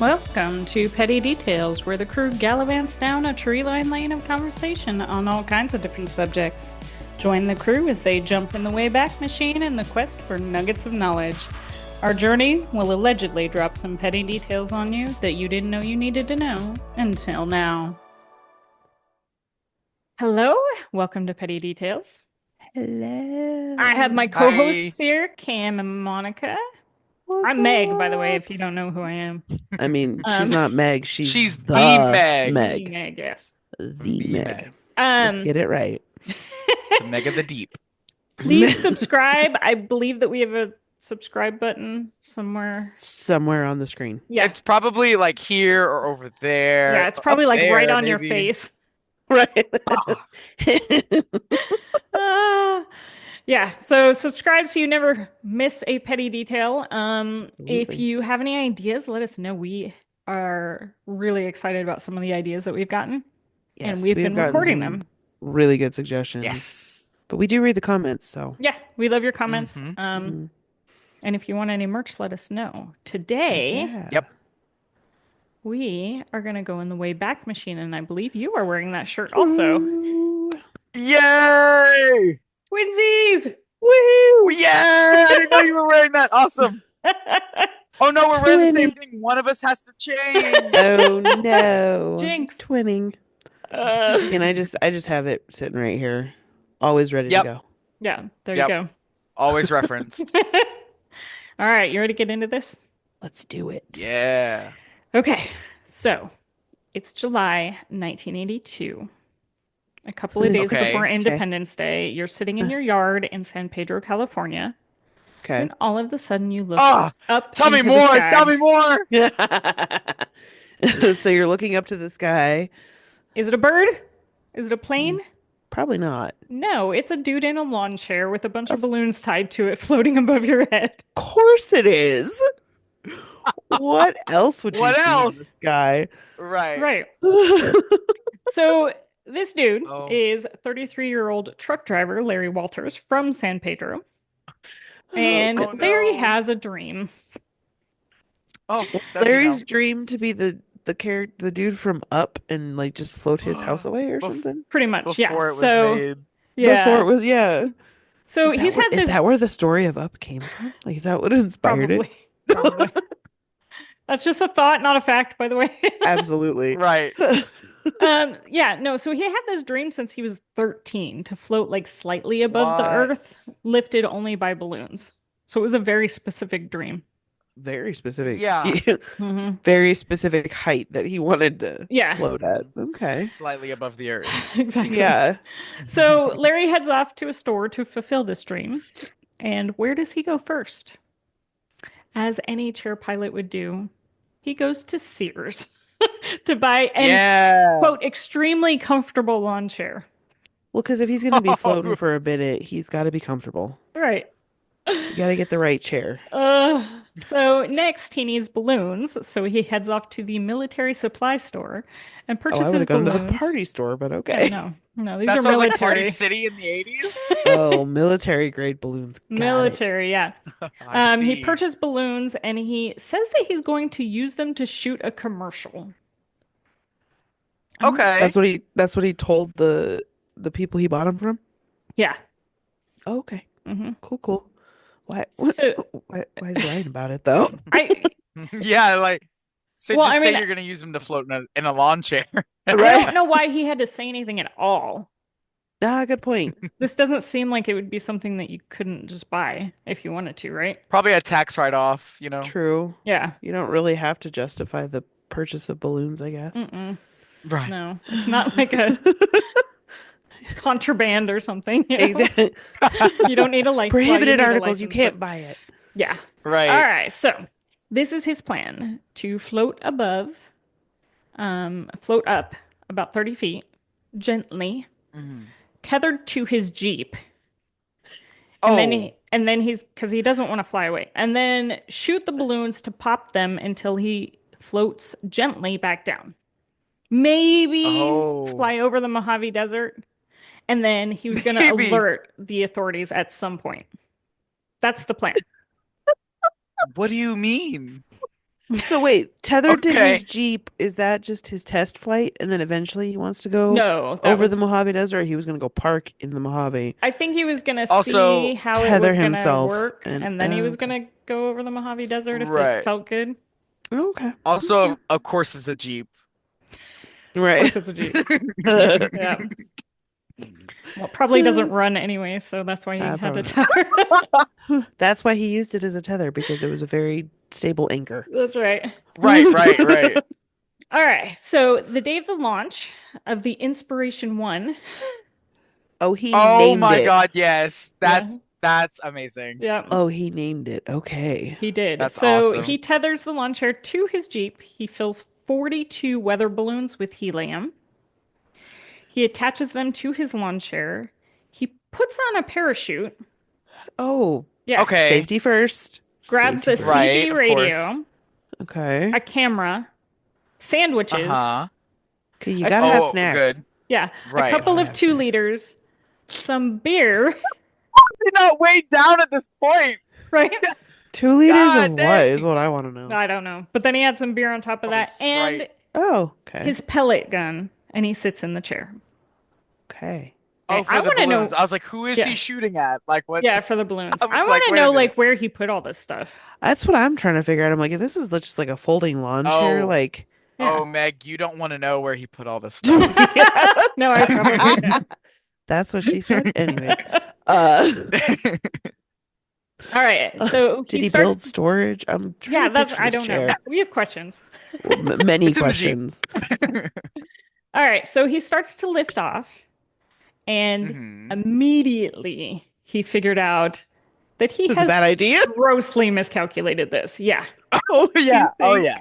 Welcome to Petty Details, where the crew gallivants down a tree-lined lane of conversation on all kinds of different subjects. Join the crew as they jump in the Wayback Machine in the quest for nuggets of knowledge. Our journey will allegedly drop some petty details on you that you didn't know you needed to know until now. Hello, welcome to Petty Details. Hello. I have my Hi. co-hosts here, Cam and Monica. What's I'm Meg, by the way, up? if you don't know who I am. I mean, she's Um, not Meg, she's She's the the Meg. the Meg. Meg, yes. The The Meg. Meg. Let's get it right. The Meg of the Deep. Please subscribe. I believe that we have a subscribe button somewhere. Somewhere on the screen. Yeah. It's probably like here or over Yeah, there. it's Up probably like right there, on your maybe. face. Right. Ah, Ah, yeah, so subscribe so you never miss a petty detail. If Absolutely. you have any ideas, let us know. We are really excited about some of the ideas that we've gotten, and Yes, we've we have been gotten recording some them. really good suggestions. yes. But we do read the comments, so. Yeah, we love your comments. Mm-hmm. Mhm. And if you want any merch, let us know. Heck Today, yeah. Yep. we are going to go in the Wayback Machine, and I believe you are wearing that shirt also. Woo! Yay! Twinsies! Woohoo! Yeah! I didn't know you were wearing that. Awesome. Oh no, we're wearing the same Twinning. thing. One of us has to change. Oh no. Jinx. Twinning. Uh, And I just have it sitting right here, always ready to Yep. go. yeah, there you Yep. go. Always referenced. All right, you ready to get into this? Let's do it. Yeah. Okay, so it's July 1982. A couple of days before Okay. Okay. Independence Day, you're sitting in your yard in San Pedro, California, Okay. when all of a sudden you look Ah, up tell me into the more. Tell sky. me more. So you're looking up to the sky. Is it a bird? Is it a plane? Probably not. No, it's a dude in a lawn chair with a bunch of Of balloons tied to it floating above your head. course it is. What else would you What see in the else? sky? Right. Right. So this dude Oh. is 33-year-old truck driver Larry Walters from San Pedro. Oh And Oh Larry goodness. no. has a dream. Oh, Was does he Larry's now? dream to be the dude from Up and like just float his house away or Bef- something? Pretty much, yeah. Before it was So, made. Before yeah. it was, yeah. So he's had Is this that where the story of Up came from? Like, is that what inspired it? probably, probably. That's just a thought, not a fact, by the way. Absolutely. Right. Yeah, no, so he had this dream since he was 13 to float like slightly above the What? earth, lifted only by balloons. So it was a very specific dream. Very specific. Yeah. Very specific height that he wanted to Yeah, float at. Okay. Slightly above the earth. exactly. Yeah. So Larry heads off to a store to fulfill this dream. And where does he go first? As any chair pilot would do, he goes to Sears to buy an Yeah. quote extremely comfortable lawn chair. Well, because if he's going to be floating for a minute, he's got to be comfortable. Right. You got to get the right chair. So next he needs balloons, so he heads off to the military supply store and Oh, I would purchases have gone to the balloons. party store, but Yeah, okay. no, no, these That are sounds like Party military. City in the 80s. Oh, military grade balloons. Got it. Military, yeah. I He see. purchased balloons and he says that he's going to use them to shoot a commercial. Um, Okay. That's what he told the people he bought them from. yeah. Oh, okay. hmm Cool, cool. Why So why is he lying about it though? I Yeah, like so well, just I say mean, you're gonna use them to float in a lawn chair. I don't Right? know why he had to say anything at all. Ah, good point. This doesn't seem like it would be something that you couldn't just buy if you wanted to, right? Probably a tax write-off. True. Yeah. You don't really have to justify the purchase of balloons, I guess. Mm-mm. Right. No, it's not like a contraband or something, you know? Exactly. You don't need a license. Well, you Prohibited need a articles, you license, but can't buy it. yeah. All Right. right. So this is his plan to float up about 30 feet gently, Mhm. tethered to his Jeep. Oh, And then he's because he doesn't want to fly away. And then shoot the balloons to pop them until he floats gently back down. Maybe oh, fly over the Mojave Desert. And then he was going to maybe. alert the authorities at some point. That's the plan. What do you mean? So wait, tethered to his Okay. Jeep, is that just his test flight? And then eventually he wants to go No, that over the was. Mojave Desert, or he was going to go park in the Mojave, I think he was gonna see Also, how it tether was gonna himself, work, and and then he was okay. gonna go over the Mojave Desert if it right. felt good. Okay. Also, of course, it's a Jeep. Of Right. course, it's a Jeep. Yeah. Well, it probably doesn't run anyway, so that's why he had to Probably tether. not. That's why he used it as a tether because it was a very stable anchor. That's right. Right. All right. So the day of the launch of the Inspiration One. Oh, he Oh named my it. God, yes. Yeah. That's amazing. Yeah. Oh, he named it. Okay. He did. That's So awesome. he tethers the lawn chair to his Jeep. He fills 42 weather balloons with helium. He attaches them to his lawn chair. He puts on a parachute. Oh, Yeah. Okay, safety first. Grabs Safety a first. right, CB of course. radio, Okay. a camera, sandwiches. Uh-huh. Okay, you A, gotta have Oh, snacks. good. yeah. A Right. couple Gotta of have two snacks. liters, some beer, You're not way down at this point. right? 2 liters of God what is dang. what I want to know. I don't know. But then he had some beer on top of Probably that and Sprite. Oh, okay. his pellet gun, and he sits in the chair. Okay. Okay, Oh, I for the want to balloons. know. I was like, who is he Yeah. shooting at? Like, what? Yeah, for the balloons. I I was want like, to wait a know minute. like where he put all this stuff. That's what I'm trying to figure out. I'm like, if this is just like a folding lawn chair, Oh, like, Yeah. oh, Meg, you don't want to know where he put all this stuff. No, I probably don't. that's what she said. Anyways, uh, All right. So did he he build starts. storage? I'm trying Yeah, to that's picture I this don't know. chair. We have questions. Many It's in the Jeep. questions. All right. So he starts to lift off, and hmm immediately he figured out that he That's a has bad idea. grossly miscalculated this. Yeah. Oh You yeah. Oh think? yeah.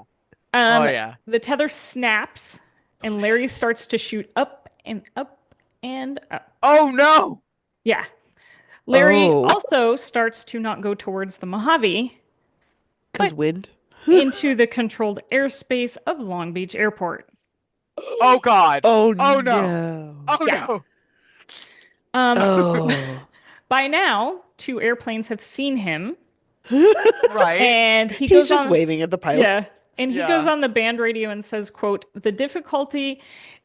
Oh yeah. The tether snaps, and Larry starts to shoot up and up and up. Oh no. Yeah. Larry Oh, also starts to not go towards the Mojave, because but wind. into the controlled airspace of Long Beach Airport. Oh God. Oh Oh no. no. Oh Yeah. no. Um, Oh. by now, two airplanes have seen him, Right. and he He's goes just on. waving at the pilot. Yeah, and he goes Yeah. on the band radio and says, "quote The difficulty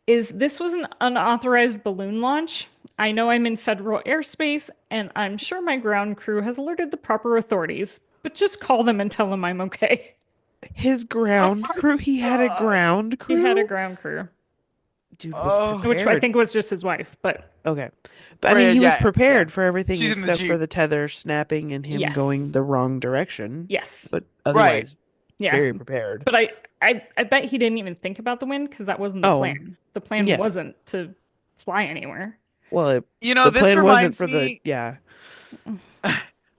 is this was an unauthorized balloon launch. I know I'm in federal airspace, and I'm sure my ground crew has alerted the proper authorities. But just call them and tell them I'm okay." His Oh ground my crew. He had a God. ground He had a crew. ground crew, Dude was Oh. which I prepared. think was just his wife. But Okay. But I mean, he was Yeah. prepared for everything She's in the except for Jeep. the tether snapping and him yes, going the wrong direction. yes, But Right. otherwise, yeah. very prepared. But I bet he didn't even think about the wind because that wasn't the Oh, plan. The plan yeah. wasn't to fly anywhere. Well, You know, the this plan wasn't reminds for me. yeah.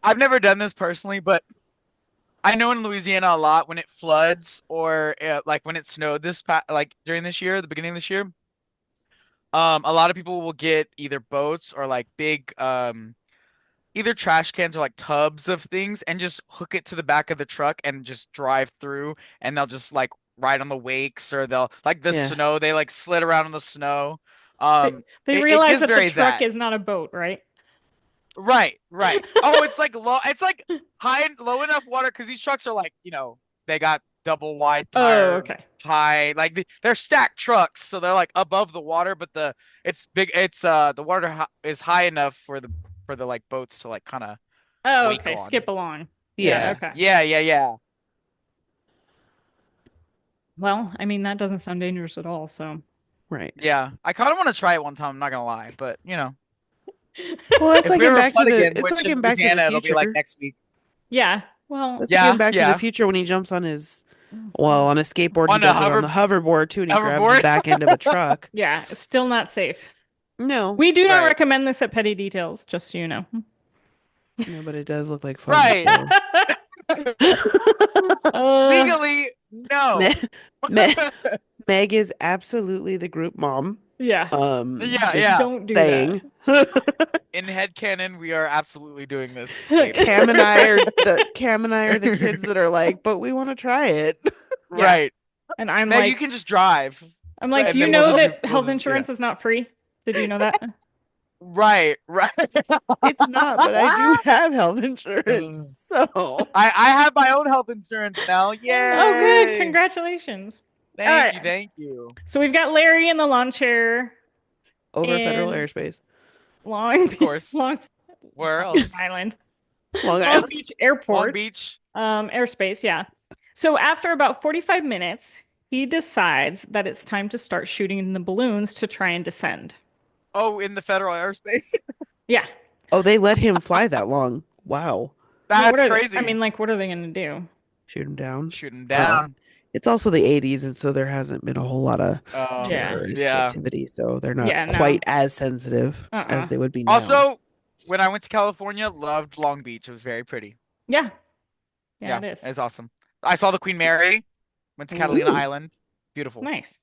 I've never done this personally, but I know in Louisiana a lot when it floods or like when it snowed like during this year, the beginning of this year. A lot of people will get either boats or like big either trash cans or like tubs of things and just hook it to the back of the truck and just drive through and they'll just like ride on the wakes or they'll like the Yeah. snow, they like slid around in the snow. They It realize gives that the very truck that. is not a boat, right? Right. Oh, it's like low. It's like low enough water because these trucks are like, they got double wide Oh, tire, okay. high, like they're stacked trucks, so they're like above the water, but it's big. It's the water is high enough for the like boats to like kind of Oh, wake okay. on. Skip along. Yeah, Yeah. okay. Yeah. Well, I mean, that doesn't sound dangerous at all, so. Right. Yeah. I kind of want to try it one time. I'm not gonna lie, but Well, it's if like we in ever Back to flood the again, it's which like in in Back to the Louisiana it'll be like Future. next week. Yeah, well, That's like in Back to the Yeah. Future when he jumps on his well, on a skateboard, he On a does it on the hoverboard too, and he grabs the hoverboard. back end of a truck. yeah, it's still not safe. No, We do not Right. recommend this at Petty Details, just so you know. no, but it does look like fun. Right. Uh, Legally, no. Me- Meg is absolutely the group mom. yeah, Yeah, Just yeah. don't do saying. In headcanon, we are absolutely doing this later. that. Cam and I are the kids that are like, but we want to try it. Yeah. Right. And I'm Meg, like, you can just drive. I'm like, and do you then know we'll that just health do insurance is not free? Did you know that? Right, right. It's not, but I do have health insurance. So I have my own health insurance now. Oh, good. Yay! Congratulations. All Thank right. you, thank you. So we've got Larry in the lawn chair over federal in airspace. Of course. Long Where Long else? Island, Long Long Island. Beach Long Airport, Beach. airspace. Yeah. So after about 45 minutes, he decides that it's time to start shooting the balloons to try and descend. Oh, in the federal airspace. Yeah. Oh, they let him fly that long. Wow. Well, what That's are they? I crazy. mean, like, what are they going to do? Shoot him down. Shoot him Uh, down. it's also the 80s, and so there hasn't been a whole lot of Yeah. terrorist Yeah. activity, so they're not Yeah. quite No. as sensitive as Uh-uh. they would be now. Also, when I went to California, loved Long Beach. It was very pretty. Yeah. Yeah, Yeah, it is. it's awesome. I saw the Queen Mary. Went to Catalina Ooh, Island. Beautiful. Nice.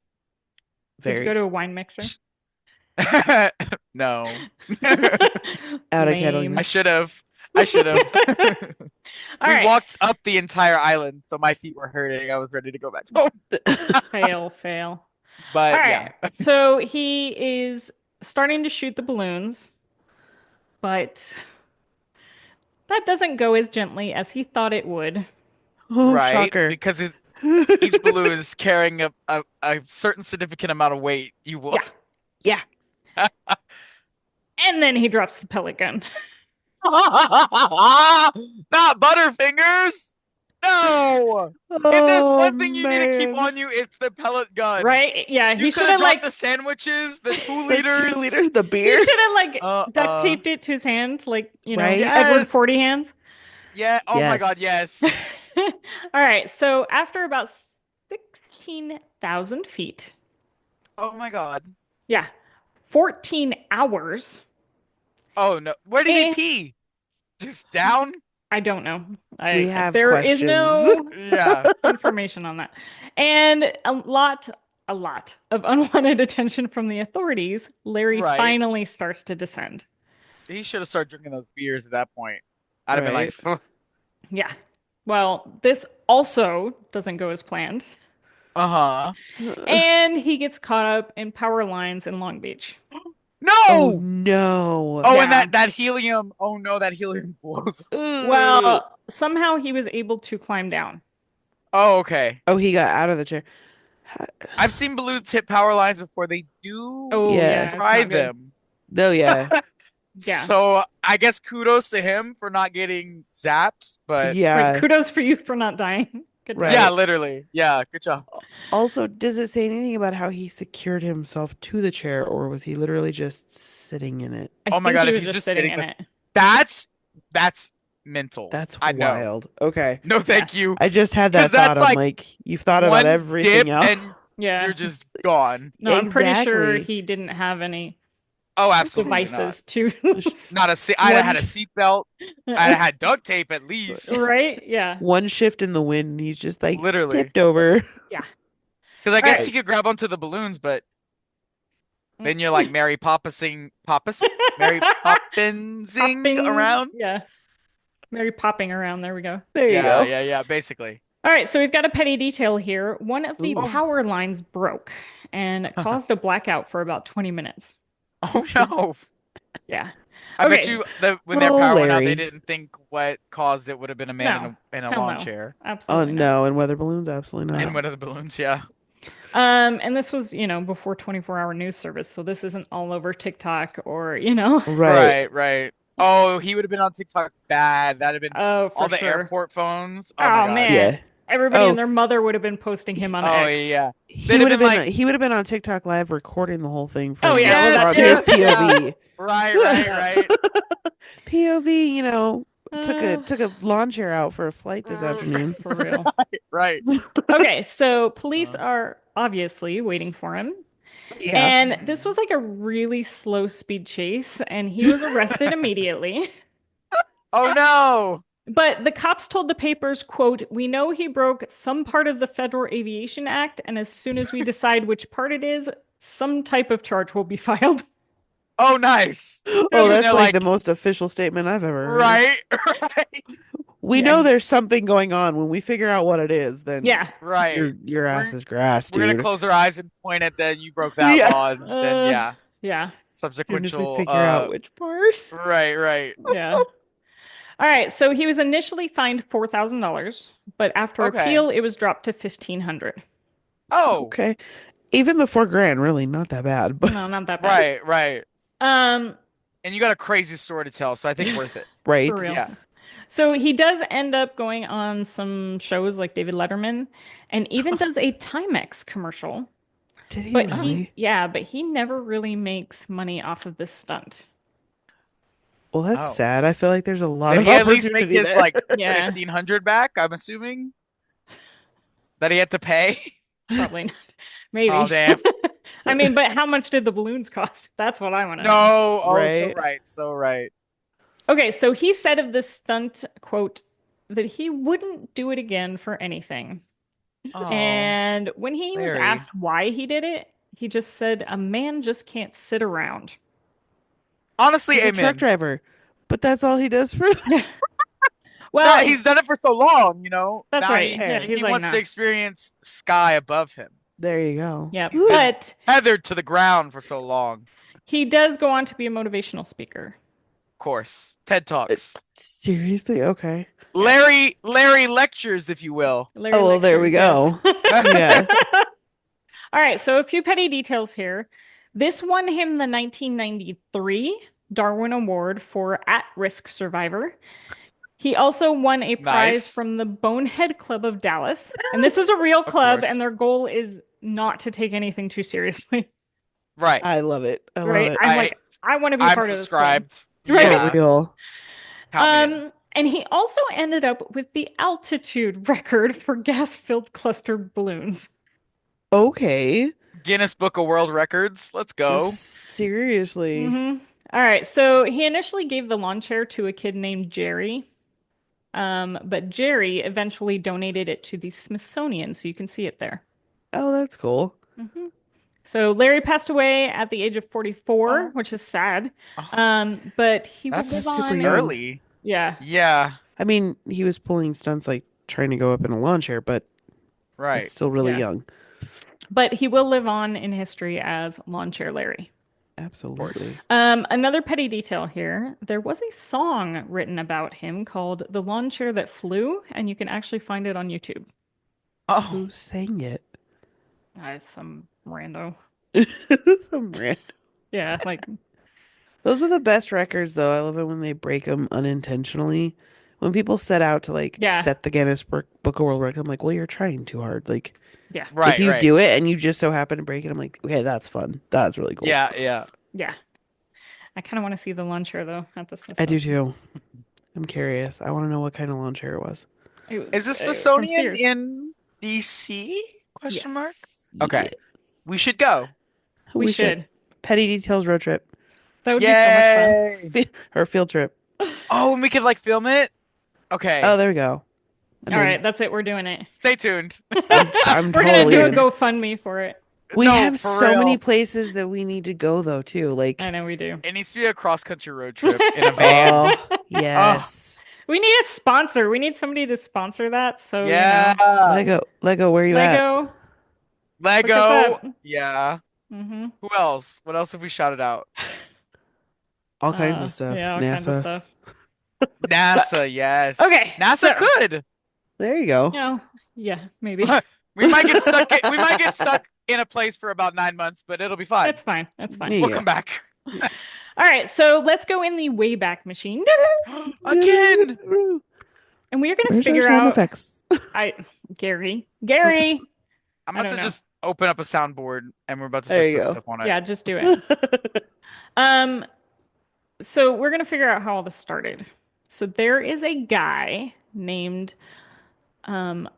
Did you go very to a wine mixer? No. out of Lame. I Catalina. should have. I should have. All We right. walked up the entire island, so my feet were hurting. I was ready to go back home. Fail, fail. All But yeah. right. So he is starting to shoot the balloons, but that doesn't go as gently as he thought it would. Oh, Right. shocker. Because each balloon is carrying a certain significant amount of weight. You will. Yeah. Yeah. And then he drops the pellet gun. Not Butterfingers. No. If there's Oh, one thing you need to keep man. on you, it's the pellet gun. Right? Yeah, You he could should have have dropped like the sandwiches, the 2 The 2 liters. liters, the he beer. should have like duct Uh-uh. taped it to his hand, like, Right? Edward Yes. 40 hands. Yeah. Oh my God. Yes. Yes. All right. So after about 16,000 feet, Oh my God. yeah, 14 hours. Oh no. Where did he Eh, pee? Just down? I don't know. We have There is questions. no Yeah. information on that. And a lot of unwanted attention from the authorities. Larry Right. finally starts to descend. He should have started drinking those beers at that point. I'd have been like, Right. Yeah. Well, this also doesn't go as planned. uh-huh. And he gets caught up in power lines in Long Beach. Oh No! no. Oh, Yeah. and that helium. Oh no, that helium blows. Well, somehow he was able to climb down. Oh, okay. Oh, he got out of the chair. I've seen balloons hit power lines before. They do Oh, Yeah. yeah, it's try not good. them. No, yeah. Yeah. So I guess kudos to him for not getting zapped, but Right, Yeah. kudos for you for not dying. Good job. Right. yeah, literally. Yeah, good job. Also, does it say anything about how he secured himself to the chair, or was he literally just sitting in it? I Oh my think God, he if was he's just just sitting sitting in there- it. That's mental. That's I know. wild. Okay. No, thank you. I just had that 'Cause that's thought. I'm like like, you've thought about One everything dip else. and Yeah. you're just gone. No, I'm pretty sure Exactly. he didn't have any Oh, absolutely devices to. not. I'd have had a One- seatbelt. I'd have had duct tape at least. Right? Yeah. One shift in the wind, and he's just like Literally. tipped over. Because I guess Right. he could grab onto the balloons, but then you're like Mary Mary Poppinsing Popping around. Yeah. Mary popping around. There we go. There you go. Yeah, basically. All right, so we've got a petty detail here. One of the Ooh. power lines broke and caused a blackout for about 20 minutes. Oh no. Yeah. I bet Okay. you when their Oh, power went out, they Larry. didn't think what caused it would have been a man in a Hell lawn no. chair. Oh Absolutely not. no, and weather balloons, absolutely not. And one of the balloons, yeah. And this was, before 24-hour news service, so this isn't all over TikTok or. Right. Right. Oh, he would have been on TikTok bad. That'd have been Oh, for all the sure. airport phones. Oh Oh, my God. man. Yeah. Everybody Oh. and their mother would have been posting him on Oh X. yeah. He They'd would have have been been like- he would have been on TikTok live recording the whole thing Oh, from yeah, well, that's his true. POV. Right. POV, Uh, took a lawn chair out for a flight this afternoon. For real. Right. Okay, so police are obviously waiting for him. Yeah. And this was like a really slow speed chase, and he was arrested immediately. Oh no. But the cops told the papers, quote, "We know he broke some part of the Federal Aviation Act, and as soon as we decide which part it is, some type of charge will be filed." Oh nice. Oh, And that's they're like the most official statement I've ever heard. Right. We Yeah. know there's something going on. When we figure out what it is, then Yeah. Right. your ass is grass, We're gonna dude. close our eyes and point at that you broke that Yeah. law, and then Uh, yeah. Yeah. Soon as we subsequential figure out which parts. right. Yeah. All right. So he was initially fined $4,000, but after Okay. appeal, it was dropped to 1,500. Oh, Okay. Even the 4 grand, really not that bad, but No, not that bad. right. Um, And you got a crazy story to tell, so I think worth it. for right? real. Yeah. So he does end up going on some shows like David Letterman and even does a Timex commercial. Did he But he, really? yeah, but he never really makes money off of this stunt. Well, that's Oh. sad. I feel like there's a lot Did of he at least make opportunity his there. like Yeah, 1,500 back? I'm assuming that he had to pay. probably not. Oh, Maybe. damn. I mean, but how much did the balloons cost? That's what I want to know. No. Oh, so Right? right. So right. Okay, so he said of this stunt, quote, that he wouldn't do it again for anything. Oh, And when he was Larry. asked why he did it, he just said, a man just can't sit around. Honestly, He's a truck amen. driver, but that's all he does for. No, Well, he's done it for so long, that's Now right. he Yeah, Fair. he's he like, wants to nah. experience the sky above him. There you go. Yeah, He's Whew. been but tethered to the ground for so long. he does go on to be a motivational speaker. Of course. TED Talks. Seriously? Okay. Yeah, Larry lectures, if you will. Larry Oh, well, there we lectures, yes. go. Yeah. All right, so a few petty details here. This won him the 1993 Darwin Award for At-Risk Survivor. He also won a prize Nice. from the Bonehead Club of Dallas. And this is a real Of club, and their course. goal is not to take anything too seriously, Right. I love it. I love right? it. I'm like, I want to be a I'm part of this club, subscribed. right? For Yeah. real. Count me in. And he also ended up with the altitude record for gas-filled cluster balloons. Okay. Guinness Book of World Records. Let's go. Seriously. All right, so he initially gave the lawn chair to a kid named Jerry, but Jerry eventually donated it to the Smithsonian, so you can see it there. Oh, that's cool. So Larry passed away at the age of 44, Oh, which is sad. oh, But he will that's live That's super on. young. early. Yeah, Yeah. I mean, he was pulling stunts like trying to go up in a lawn chair, but that's Right. still really yeah. young. But he will live on in history as Lawn Chair Larry. Of Absolutely. course. Another petty detail here. There was a song written about him called The Lawn Chair That Flew, and you can actually find it on YouTube. Oh, Who sang it? Some rando. Some random. Yeah, like, Those are the best records, though. I love it when they break them unintentionally. When people set out to like yeah, set the Guinness Book of World Record, I'm like, well, you're trying too hard. Like, yeah, if right, you right. do it and you just so happen to break it, I'm like, okay, that's fun. That's really cool. Yeah. yeah. I kind of want to see the lawn chair though at the I do Smithsonian. too. I'm curious. I want to know what kind of lawn chair it was. Is the From Smithsonian Sears. in DC? Question mark. Yes, Yeah, Okay. We should go. we we should. should. Petty details road trip That would be so much fun. Yay. or field trip. Oh, and we could like film it. Oh, Okay. there we go. I'm All in. right, that's it. We're doing it. Stay tuned. I'm We're gonna totally do a in. GoFundMe for it. We No, have for so many real. places that we need to go though too. I Like, know we do. It needs to be a cross-country road trip in a van. oh Oh, yes, We need a sponsor. We need somebody to sponsor that. So, yeah. Lego, where you at? Lego, hook us Lego. up. Yeah. Mm-hmm. Who else? What else have we shouted out? All kinds of stuff. Yeah, all kinds of NASA. stuff. NASA, yes. Okay, NASA so, could. There you go. you know, yeah, maybe. We might get stuck. We might get stuck in a place for about 9 months, but it'll be fine. That's fine. That's fine. Yeah. We'll come back All right, so let's go in the Wayback Machine. again. And we are going to Where's our figure sound out effects? Gary. I'm I about don't to know. just open up a soundboard and we're about to There just you put go. stuff on it. Yeah, just do it. Um, so we're gonna figure out how all this started. So there is a guy named um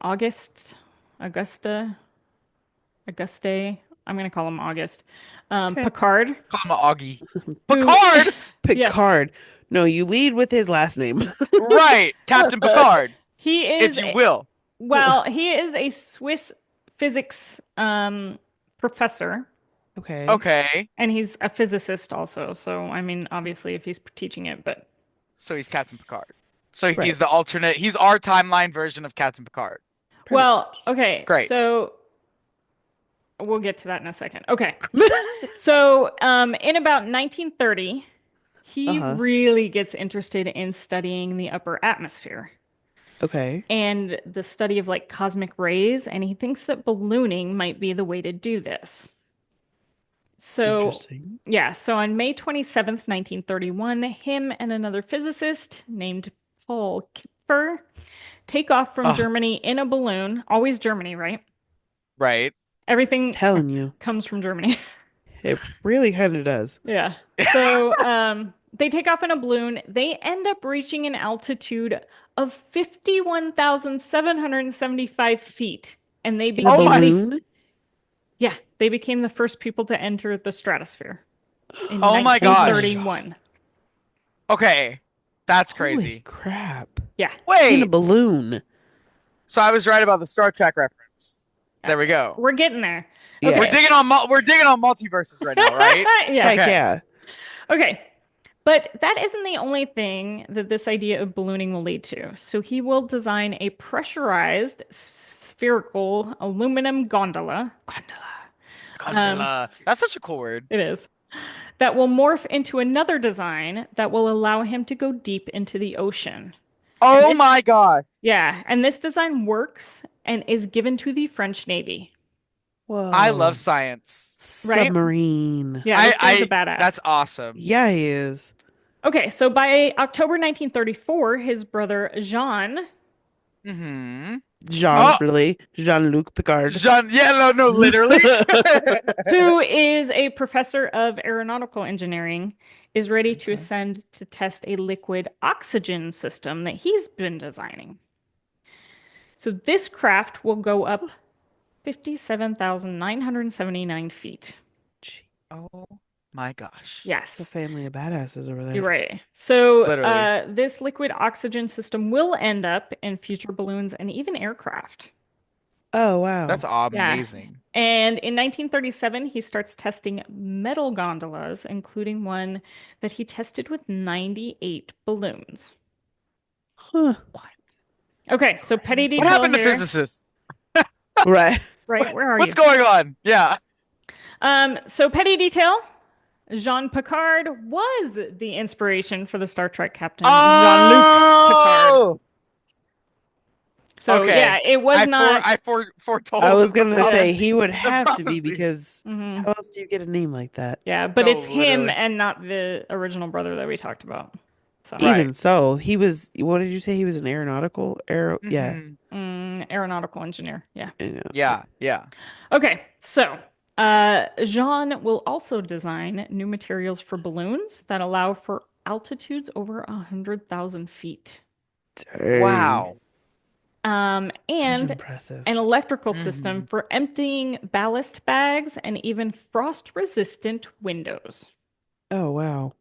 August Augusta Auguste. I'm gonna call him August. Okay. Picard. Call him Augie. who- Picard. Yes. Picard. No, you lead with his last name. Right, Captain Picard, He is if you will. well, he is a Swiss physics professor, Okay. Okay, and he's a physicist also. So I mean, obviously, if he's teaching it, but so he's Captain Picard. So Right. he's the alternate. He's our timeline version of Captain Picard. well, okay. Great. So we'll get to that in a second. Okay. So, in about 1930, he Uh-huh. really gets interested in studying the upper atmosphere Okay. and the study of like cosmic rays, and he thinks that ballooning might be the way to do this. So, Interesting. yeah, so on May 27th, 1931, him and another physicist named Paul Kipfer take off from Oh, Germany in a balloon. Always Germany, right? right. Everything Telling you. comes from Germany. It really kind of does. Yeah. So, they take off in a balloon. They end up reaching an altitude of 51,775 feet. And they In a Oh became my. balloon? yeah, they became the first people to enter the stratosphere in Oh my Oh my gosh. God. 1931. Okay. That's Holy crazy. crap. Yeah. In a Wait. balloon. So I was right about the Star Trek reference. There we go. We're getting there. We're Yeah. Okay. digging on we're digging on multiverses right now, right? Yeah. Heck Okay. yeah. Okay. But that isn't the only thing that this idea of ballooning will lead to. So he will design a pressurized spherical aluminum gondola. Gondola. That's such a cool word. It is. That will morph into another design that will allow him to go deep into the ocean. And Oh this, my gosh. yeah, and this design works and is given to the French Navy, I love Whoa. science. right? Submarine. Yeah, I this guy's a I badass. that's awesome. Yeah, he is. Okay, so by October 1934, his brother Jean, Mm-hmm. Jean, Oh, really? Jean-Luc Picard. Jean, yeah, no, no, literally. who is a professor of aeronautical engineering, is ready to Okay. ascend to test a liquid oxygen system that he's been designing. So this craft will go up 57,979 feet. Gee, Oh my gosh. the Yes, family of badasses over you're there. right. So Literally. this liquid oxygen system will end up in future balloons and even aircraft. Oh, That's wow. Yeah. amazing. And in 1937, he starts testing metal gondolas, including one that he tested with 98 balloons. Huh. What? Okay, so petty What detail Crazy. happened to here, physicists? Right. right? Where are What's you? going on? Yeah. So petty detail, Jean Picard was the inspiration for the Star Trek captain, Jean-Luc Picard. Oh, So yeah, okay. it was not. I I foretold was gonna Yeah. say he would the have to be prophecy. because Mhm. how else do you get a name like that? Yeah, but No, it's him literally. and not the original brother that we talked about. So, Right. Even so, he was, what did you say? He was an aeronautical aero? Yeah. Hmm. aeronautical engineer. Yeah. Yeah. Yeah, yeah. Okay, so Jean will also design new materials for balloons that allow for altitudes over 100,000 feet. Dang. Wow. That's And impressive. an electrical system Hmm. for emptying ballast bags and even frost-resistant windows. Oh, wow.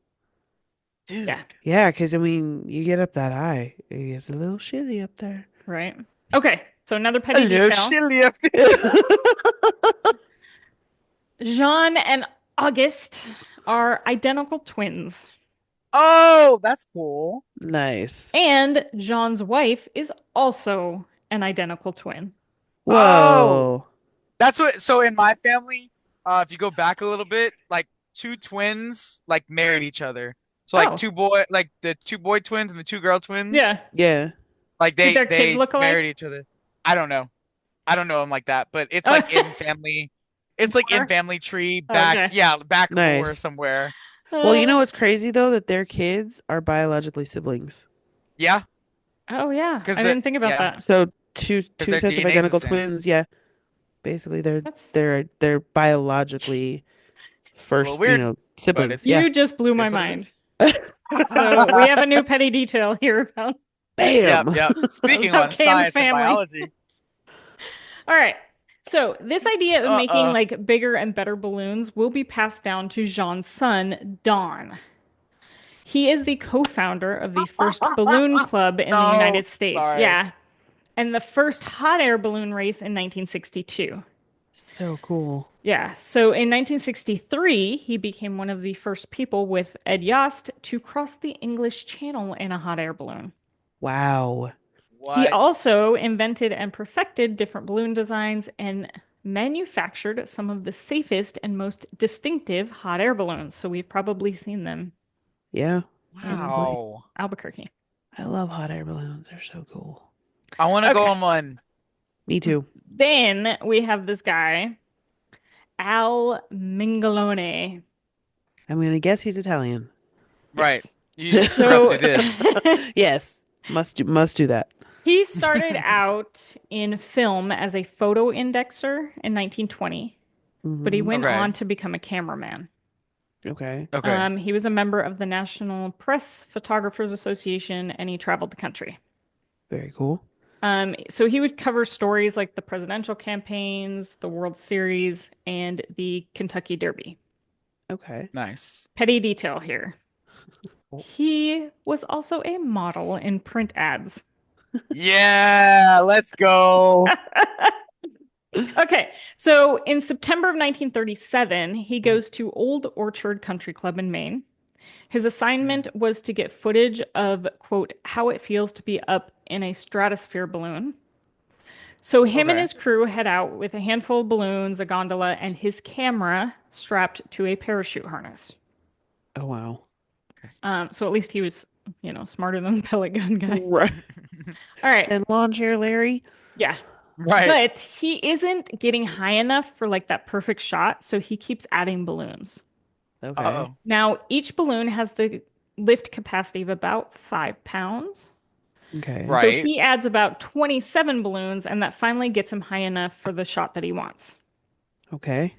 Yeah, Dude. Yeah, because I mean, you get up that high, it gets a little chilly up there. right. Okay, so another petty Hello, detail. Shelia. Jean and Auguste are identical twins. Oh, that's cool. Nice. And Jean's wife is also an identical twin. Oh, Whoa. that's what. So in my family, if you go back a little bit, like two twins like married each other. So like Oh, like the two boy twins and the two girl twins, yeah. Yeah. like Did their kids they look married alike? each other. I don't know. I don't know them like that, but it's Oh, like in family. It's like in more? family tree back, Okay. yeah, back lore Nice. somewhere. Well, you know Uh, what's crazy though? That their kids are biologically siblings. Yeah, oh, yeah. because I didn't think about that. So two because two their sets of DNA is the identical same. twins. Yeah. Basically, That's they're biologically A little first, weird, but siblings. Yeah. you just blew it my is what it mind. is. So we have a new petty detail here about Yep, Bam. yep. Speaking about on Cam's science and family. biology. All right. So this idea of making Uh-uh. like bigger and better balloons will be passed down to Jean's son, Don. He is the co-founder of the first balloon club in the No, United States. sorry. Yeah. And the first hot air balloon race in 1962. So cool. Yeah. So in 1963, he became one of the first people with Ed Yost to cross the English Channel in a hot air balloon. Wow. He What? also invented and perfected different balloon designs and manufactured some of the safest and most distinctive hot air balloons. So we've probably seen them Yeah, in probably. Wow. Albuquerque. I love hot air balloons. They're so cool. I want to go Okay. on one. Me too. Then we have this guy, Al Mingolone. I'm gonna guess he's Italian. Right. Yes. You have to So do this. Yes, must do that. he started out in film as a photo indexer in 1920, but he Hmm. went Okay. on to become a cameraman. Okay. Okay. He was a member of the National Press Photographers Association and he traveled the country. Very cool. So he would cover stories like the presidential campaigns, the World Series, and the Kentucky Derby. Okay. Nice. Petty detail here. Oh. He was also a model in print ads. Yeah, let's go. Okay, so in September of 1937, he goes to Old Orchard Country Club in Maine. His assignment was to get footage of, quote, how it feels to be up in a stratosphere balloon. So him and Okay. his crew head out with a handful of balloons, a gondola, and his camera strapped to a parachute harness. Oh wow. So at least he was, smarter than the pellet gun guy. Right. All right. And lawn chair Larry. Yeah. Right. But he isn't getting high enough for like that perfect shot, so he keeps adding balloons. Okay. Uh-oh. Now, each balloon has the lift capacity of about 5 pounds. Okay. So Right. he adds about 27 balloons, and that finally gets him high enough for the shot that he wants. Okay.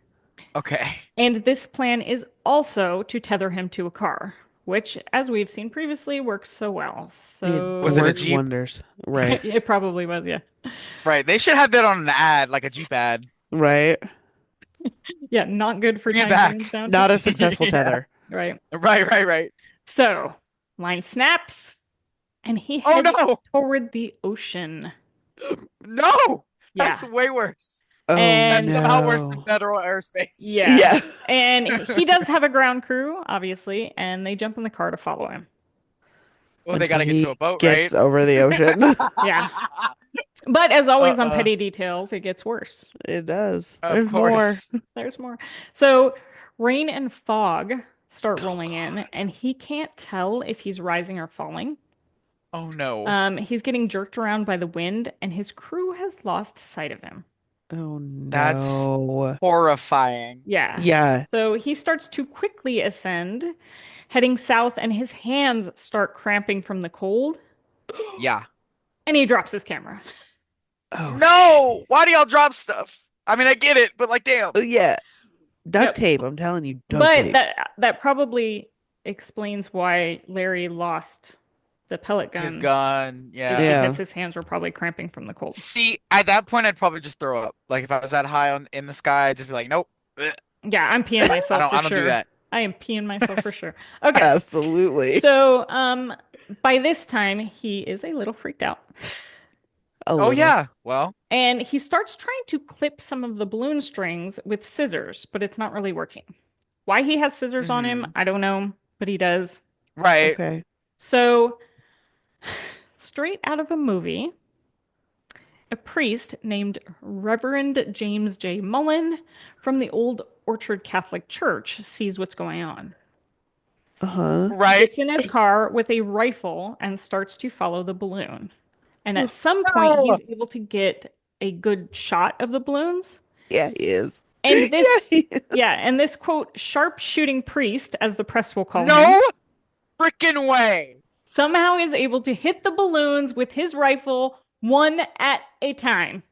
Okay. And this plan is also to tether him to a car, which, as we've seen previously, works so well. It Was it a So works Jeep? wonders. Right. it probably was, yeah. Right. They should have that on an ad, like a Jeep ad. Right. Yeah, not good for Bring it tying balloons back. down. Not a successful Yeah. tether. Right. Right. So, line snaps, and he Oh heads no. toward the ocean. No. Yeah. That's way worse. Oh And That's somehow worse than no. federal airspace. yeah. Yeah. And he does have a ground crew, obviously, and they jump in the car to follow him. Well, they got Until to get to a he boat, right? gets over the ocean. Yeah. But as always on Uh-uh. petty details, it gets worse. It does. Of There's more. course. There's more. So rain and fog start rolling in, and he can't tell if he's rising or falling. Oh no. He's getting jerked around by the wind, and his crew has lost sight of him. Oh That's no. horrifying. Yeah. Yeah. So he starts to quickly ascend, heading south, and his hands start cramping from the cold, Yeah. and he drops his camera. Oh No. Why do y'all drop stuff? I mean, I get it, but like, damn. yeah. Duct Yep. tape. I'm telling you, duct But tape. that probably explains why Larry lost the pellet His gun, gun. is Yeah. Yeah. because his hands were probably cramping from the cold. See, at that point, I'd probably just throw up. Like if I was that high in the sky, I'd just be like, nope. Ugh. Yeah, I'm peeing myself for I don't do sure. that. I am peeing myself for sure. Okay. Absolutely. So, by this time, he is a little freaked out. A Oh little. yeah. Well, And he starts trying to clip some of the balloon strings with scissors, but it's not really working. Why he has scissors on him, I don't know, but he does. right. Okay. So, straight out of a movie, a priest named Reverend James J. Mullen from the Old Orchard Catholic Church sees what's going on. Uh-huh. Right. Gets in his car with a rifle and starts to follow the balloon. And at some point, No. he's able to get a good shot of the balloons. Yeah, he is. And this, Yeah, he is. yeah, and this quote, sharpshooting priest, as the press will call him, No freaking way. somehow is able to hit the balloons with his rifle one at a time.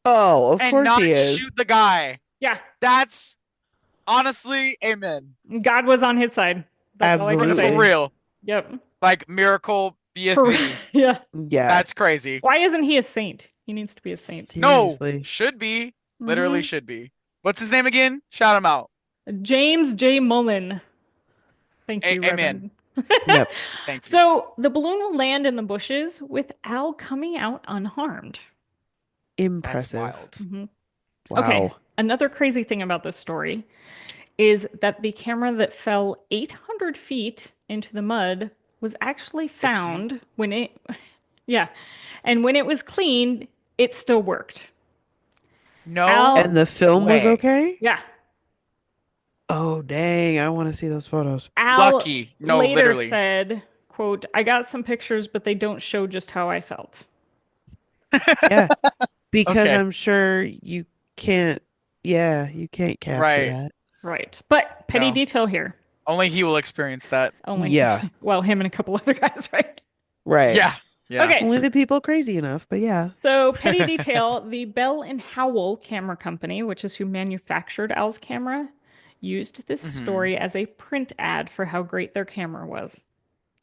Oh, of And course not he is. shoot the guy. Yeah, That's honestly, amen. God was on his side. That's all I can Absolutely. say. For real. Yep. Like miracle be For- with me. yeah. Yeah. That's crazy. Why isn't he a saint? He needs to be a saint. No, Seriously. should be. Literally Mhm. should be. What's his name again? Shout him out. James J. Mullen. Thank you, Amen. Reverend. Yep. Thank you. So the balloon will land in the bushes with Al coming out unharmed. That's Impressive. wild. Mhm. Wow. Okay. Another crazy thing about this story is that the camera that fell 800 feet into the mud was actually found when it, yeah. And when it was cleaned, it still worked. No And the film was way. okay? Yeah. Oh, dang. I want to see those photos. Al Lucky. No, later literally. said, quote, I got some pictures, but they don't show just how I felt. Yeah, because Okay. I'm sure you can't, yeah, you can't capture Right. that. Right. But petty No. detail here. Only he will experience that. Only, Yeah, well, him and a couple other guys, right? right. Yeah. Yeah. Okay. Only the people crazy enough, but yeah. So, petty detail, the Bell and Howell Camera Company, which is who manufactured Al's camera, used this Hmm. story as a print ad for how great their camera was.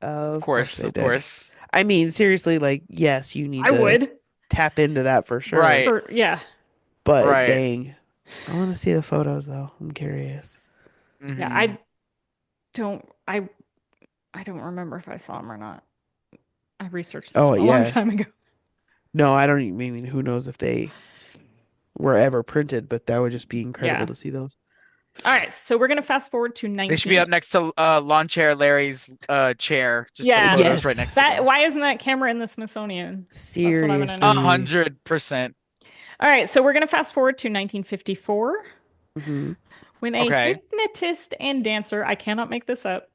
Of Of course course. they Of did. course. I mean, seriously, like, yes, you need I to would. tap into that for sure. Right. Yeah. But Right. dang, I want to see the photos though. I'm curious. Yeah, Hmm. don't I I don't remember if I saw him or not. I researched this Oh, from a long yeah. time ago. No, I don't even mean who knows if they were ever printed, but that would just be incredible Yeah. to see those. All right, so we're gonna fast forward to They should be 19. up next to lawn chair Larry's chair. Just the Yeah. photos right Yes, next to That them. why isn't that camera in the Smithsonian? That's what I want to A know. seriously. 100%. All right, so we're gonna fast forward to 1954 Hmm. when a Okay. hypnotist and dancer, I cannot make this up,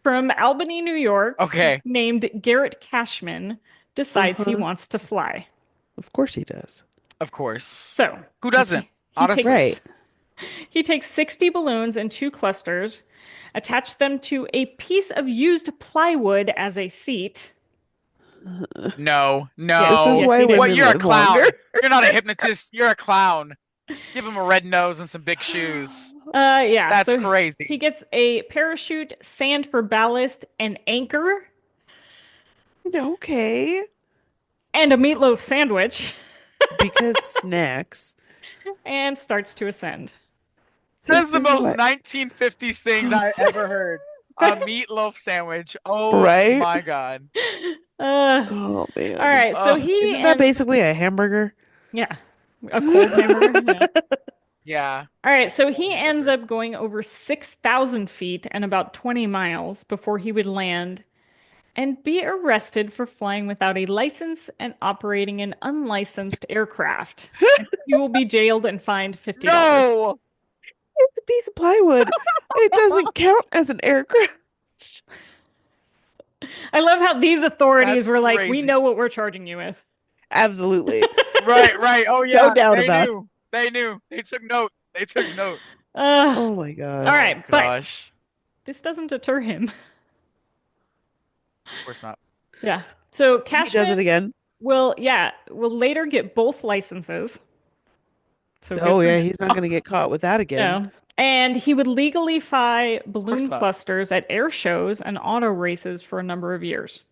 from Albany, New York, Okay. named Garrett Cashman, decides he Uh-huh. wants to fly. Of course he does. Of course. So Who doesn't? he Honestly. Right. takes he takes 60 balloons in two clusters, attached them to a piece of used plywood as a seat. No. Yes, This is No. yes, why he did. What? women You're a live longer. clown. You're not a hypnotist. You're a clown. Give him a red nose and some big shoes. Yeah, That's so he crazy. gets a parachute, sand for ballast, an anchor, Okay. and a meatloaf sandwich, Because snacks. and starts to ascend. That's This the is most what. 1950s things I ever heard. A meatloaf sandwich. Oh Right? my God. Uh, Oh all man. right, so Oh, he Isn't that ends, basically a hamburger? yeah, a cold hamburger. Yeah. yeah. All right, so Cold he ends hamburger. up going over 6,000 feet and about 20 miles before he would land and be arrested for flying without a license and operating an unlicensed aircraft. And he will be jailed and fined $50. No. It's a piece of plywood. It doesn't count as an aircraft. I love how these authorities That's were like, we crazy. know what we're charging you with. Absolutely. Right, right. Oh No yeah. doubt They about it. knew. They knew. They took note. They took note. Uh, Oh my all gosh. Oh right, but gosh. this doesn't deter him. Of course not. Yeah. So He does Cashman it again. will later get both licenses. So good Oh for yeah, him. he's not gonna get caught with that again. Yeah. And he would legally fly Of course balloon not. clusters at air shows and auto races for a number of years.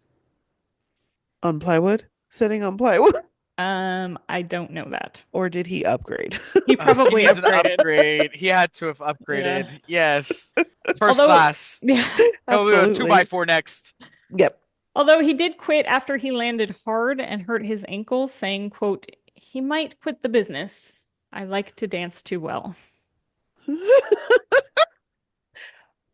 On plywood? Sitting on plywood? I don't know that. Or did he upgrade? He He probably needs an upgraded. upgrade. He had to have Yeah. upgraded. Yes. First Although, class. yeah. He'll do a two by Absolutely. four next. Yep. Although he did quit after he landed hard and hurt his ankle, saying, quote, he might quit the business. I like to dance too well.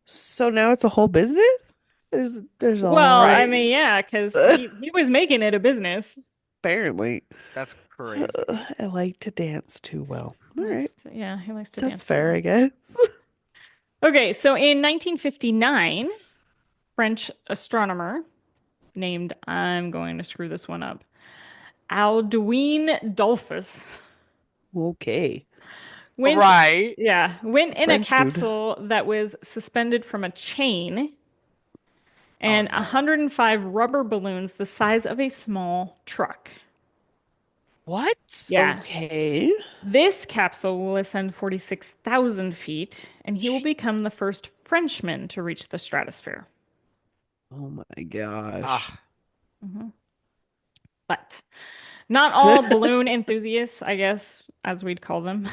So now it's a whole business? There's a Well, lot I Right. mean, yeah, because he was making it a business. apparently. That's crazy. I like to dance too well. All right. Yeah, he likes to That's dance too fair, well. I guess. Okay, so in 1959, French astronomer named, I'm going to screw this one up, Aldouin Dolphus Okay. went, Right. yeah, went in a French dude. capsule that was suspended from a chain and no. 105 rubber balloons the size of a small truck. What? Yeah. Okay. This capsule will ascend 46,000 feet, and he will become the first Frenchman to reach the stratosphere. Oh my gosh. Ah. Mhm. But not all balloon enthusiasts, I guess, as we'd call them,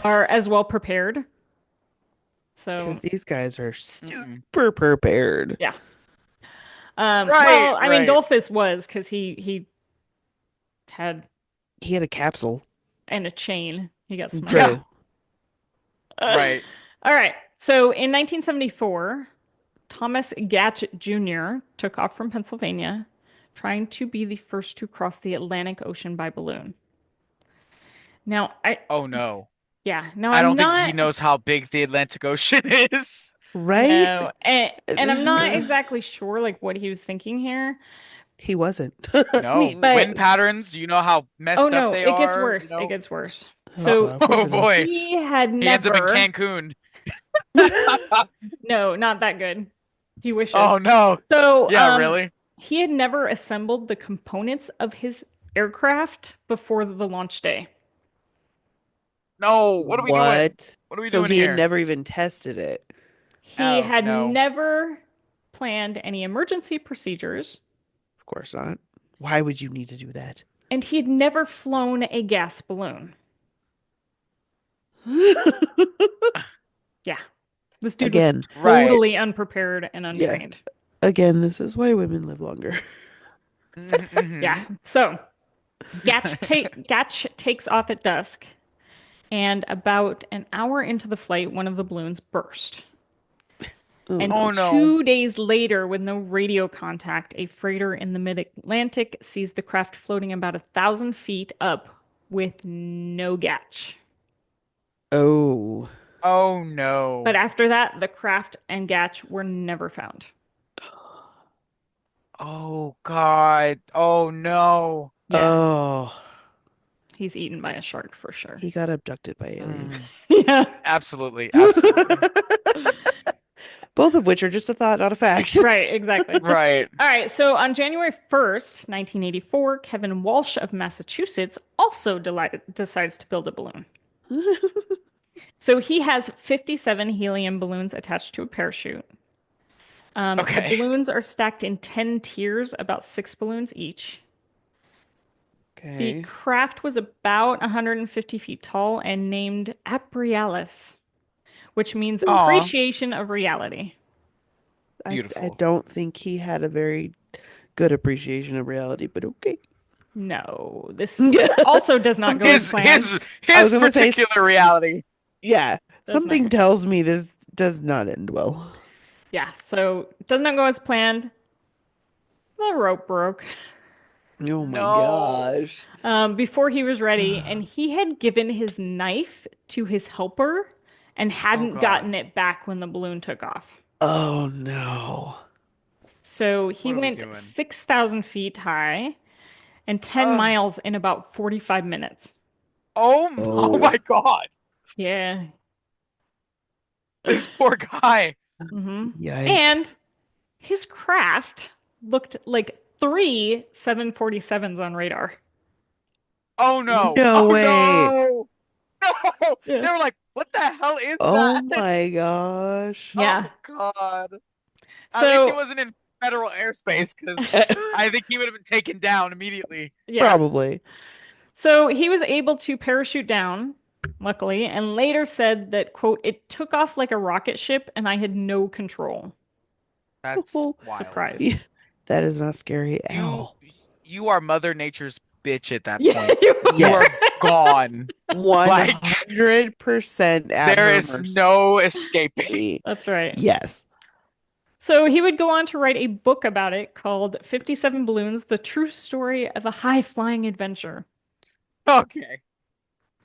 are as well prepared. So, Because these guys are Mm-mm. super prepared. yeah. Right, Well, I mean, right. Dolphus was because he had He had a capsule. and a chain. He got smoked. Yeah. True. Right. All right. So in 1974, Thomas Gatchett Jr. took off from Pennsylvania, trying to be the first to cross the Atlantic Ocean by balloon. Now, Oh no. now I I'm don't think he not, knows how big the Atlantic Ocean is. Right? no, and I'm not exactly sure like what he was thinking here, He wasn't. I No. mean, but Wind patterns, you know how oh messed up no, they it gets are, worse. It gets worse. oh, So of course Oh it does. boy. he had He ends up in never, Cancun. no, not that good. He wishes. Oh no. So, Yeah, really? he had never assembled the components of his aircraft before the launch day. No. What are we doing? What? What are we So doing he had here? never even tested it. He Oh had no. never planned any emergency procedures, Of course not. Why would you need to do that? and he had never flown a gas balloon. Yeah, this dude was Again, Right. totally unprepared and yeah. untrained. Again, this is why women live longer. Yeah. Mm-hmm. So Gatch takes off at dusk, and about an hour into the flight, one of the balloons burst. Oh And Oh no. no. 2 days later, with no radio contact, a freighter in the mid-Atlantic sees the craft floating about 1,000 feet up with no Gatch. Oh. Oh But no. after that, the craft and Gatch were never found. Oh God. Oh no. Yeah, Oh. he's eaten by a shark for sure. He got abducted by Mm. aliens. Yeah, Absolutely. Absolutely. Both of which are just a thought, not a fact. right, exactly. Right. All right, so on January 1st, 1984, Kevin Walsh of Massachusetts also decides to build a balloon. So he has 57 helium balloons attached to a parachute. The Okay. balloons are stacked in 10 tiers, about 6 balloons each. The Okay. craft was about 150 feet tall and named Aprialis, which means Aw. appreciation of reality. I Beautiful. don't think he had a very good appreciation of reality, but okay. No, this also does not go as His planned. his I was his gonna say, particular reality. yeah, Does not something go. tells me this does not end well. Yeah, so it does not go as planned. The rope broke Oh my No. gosh. before he was ready, and he had given his knife to his helper and Oh hadn't God. gotten it back when the balloon took off. Oh no. So he What are we went doing? 6,000 feet high and 10 Uh, miles in about 45 minutes. oh Oh, my God. Yeah. This poor guy. hmm And yikes. his craft looked like three 747s on radar. Oh no. No Oh way. no. No. Yeah. They were like, what the hell is Oh that? my gosh. Yeah. Oh God. At least he So, wasn't in federal airspace because I think he would have been taken down immediately. yeah. Probably. So he was able to parachute down, luckily, and later said that, quote, it took off like a rocket ship and I had no control. That's Oh, wild. Surprise. that is not scary at You all. you are Mother Nature's bitch at that Yeah, point. you You are Yes. gone. Like 100% at there her is no escaping. mercy. That's right. Yes. So he would go on to write a book about it called 57 Balloons, The True Story of a High Flying Adventure. Okay.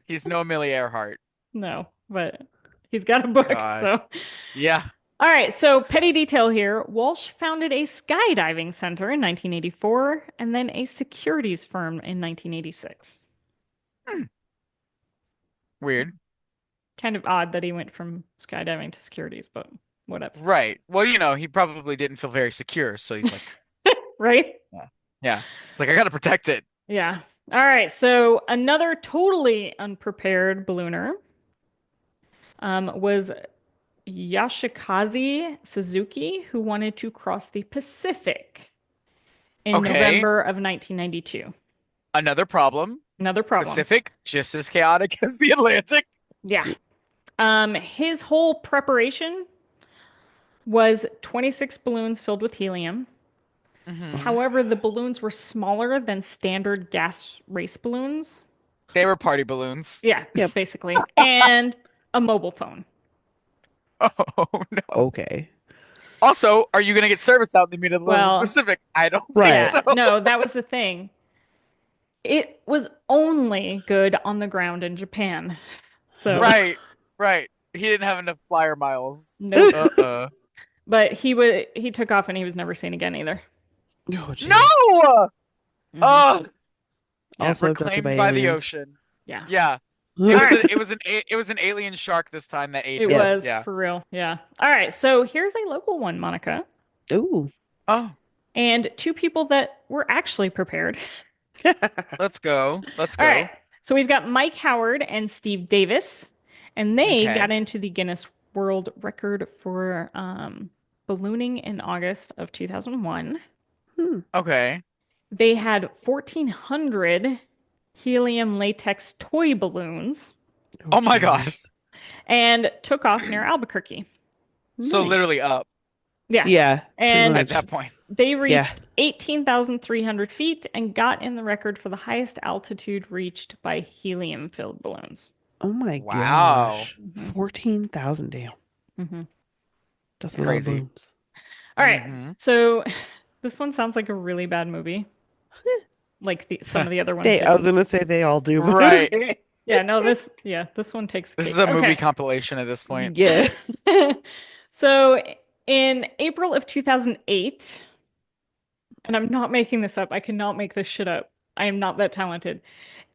He's no Amelia Earhart. No, but he's got a book. God. So, Yeah. all right. So, petty detail here Walsh founded a skydiving center in 1984 and then a securities firm in 1986. Hmm. Weird. Kind of odd that he went from skydiving to securities, but whatevs. Right. Well, he probably didn't feel very secure, so he's like, Right? yeah. Yeah. It's like I gotta protect it. Yeah. All right. So, another totally unprepared ballooner was Yashikaze Suzuki, who wanted to cross the Pacific in Okay. November of 1992. Another problem. Another problem. Pacific, just as chaotic as the Atlantic. Yeah. His whole preparation was 26 balloons filled with helium. Hmm. However, the balloons were smaller than standard gas race balloons. They were party balloons. Yeah, Yep. basically. And a mobile phone. Oh no. Okay. Also, are you gonna get service out in the middle of the Well, Pacific? I don't think Right. yeah, so. no, that was the thing. It was only good on the ground in Japan. So, Right, right. He didn't have enough flyer miles. nope. Uh-uh. But he took off and he was never seen again either. Oh, jeez. No! Hmm. Oh, Yeah. Also abducted by reclaimed by the aliens. ocean. Yeah. Yeah. All right. It was an alien shark this time that ate It him. was Yes. Yeah. for real. Yeah. All right. So here's a local one, Monica, Ooh. Oh, and two people that were actually prepared. let's go. Let's All right. go. So we've got Mike Howard and Steve Davis, and they got Okay. into the Guinness World Record for ballooning in August of 2001. Hmm. Okay. They had 1,400 helium latex toy balloons Oh, Oh my God. jeez. and took off near Albuquerque. So literally Nice. up Yeah. Yeah, pretty And at much. that point. they Yeah. reached 18,300 feet and got in the record for the highest altitude reached by helium-filled balloons. Oh my Wow. gosh. Hmm. 14,000. Damn. Hmm. That's a Yeah. lot of Crazy. balloons. All right. Hmm. So this one sounds like a really bad movie, like some of the other ones I did. was gonna say they all do, but Right. okay. Yeah, no, this one takes the This is cake. a movie Okay. compilation at this point. Yeah. So in April of 2008, and I'm not making this up, I cannot make this shit up. I am not that talented.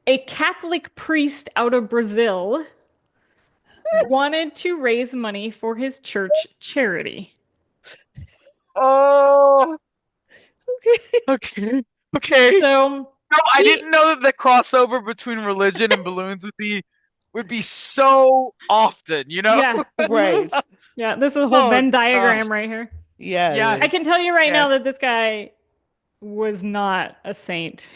A Catholic priest out of Brazil wanted to raise money for his church charity. Oh, Okay. okay. Okay. So No, I he, didn't know that the crossover between religion and balloons would be so often, you know? yeah, Right. yeah, this is a whole Oh Venn gosh. diagram right here. Yeah, it I can Yes. is. tell you right now that Yes. this guy was not a saint.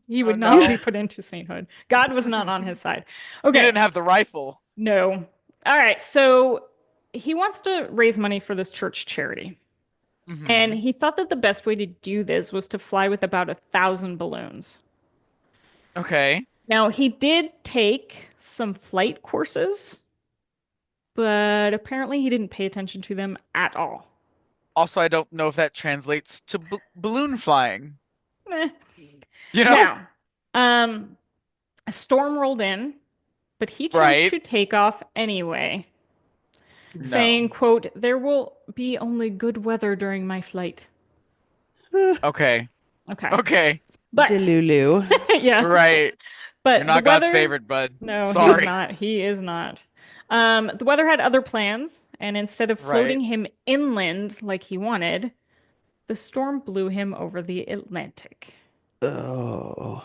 He Oh would not be no. put into sainthood. God was not on his side. He Okay, didn't have the rifle. no. All right, so he wants to raise money for this church charity. And Hmm. he thought that the best way to do this was to fly with about 1,000 balloons. Okay. Now, he did take some flight courses, but apparently he didn't pay attention to them at all. Also, I don't know if that translates to b balloon flying. Eh. You know? Now, a storm rolled in, but he chose Right. to take off anyway, No. saying, quote, "There will be only good weather during my flight." Okay. Okay. Okay. But Delulu. yeah, Right. You're but the not God's weather, favorite, bud. no, he is Sorry. not. He is not. The weather had other plans, and instead of Right. floating him inland like he wanted, the storm blew him over the Atlantic. Oh.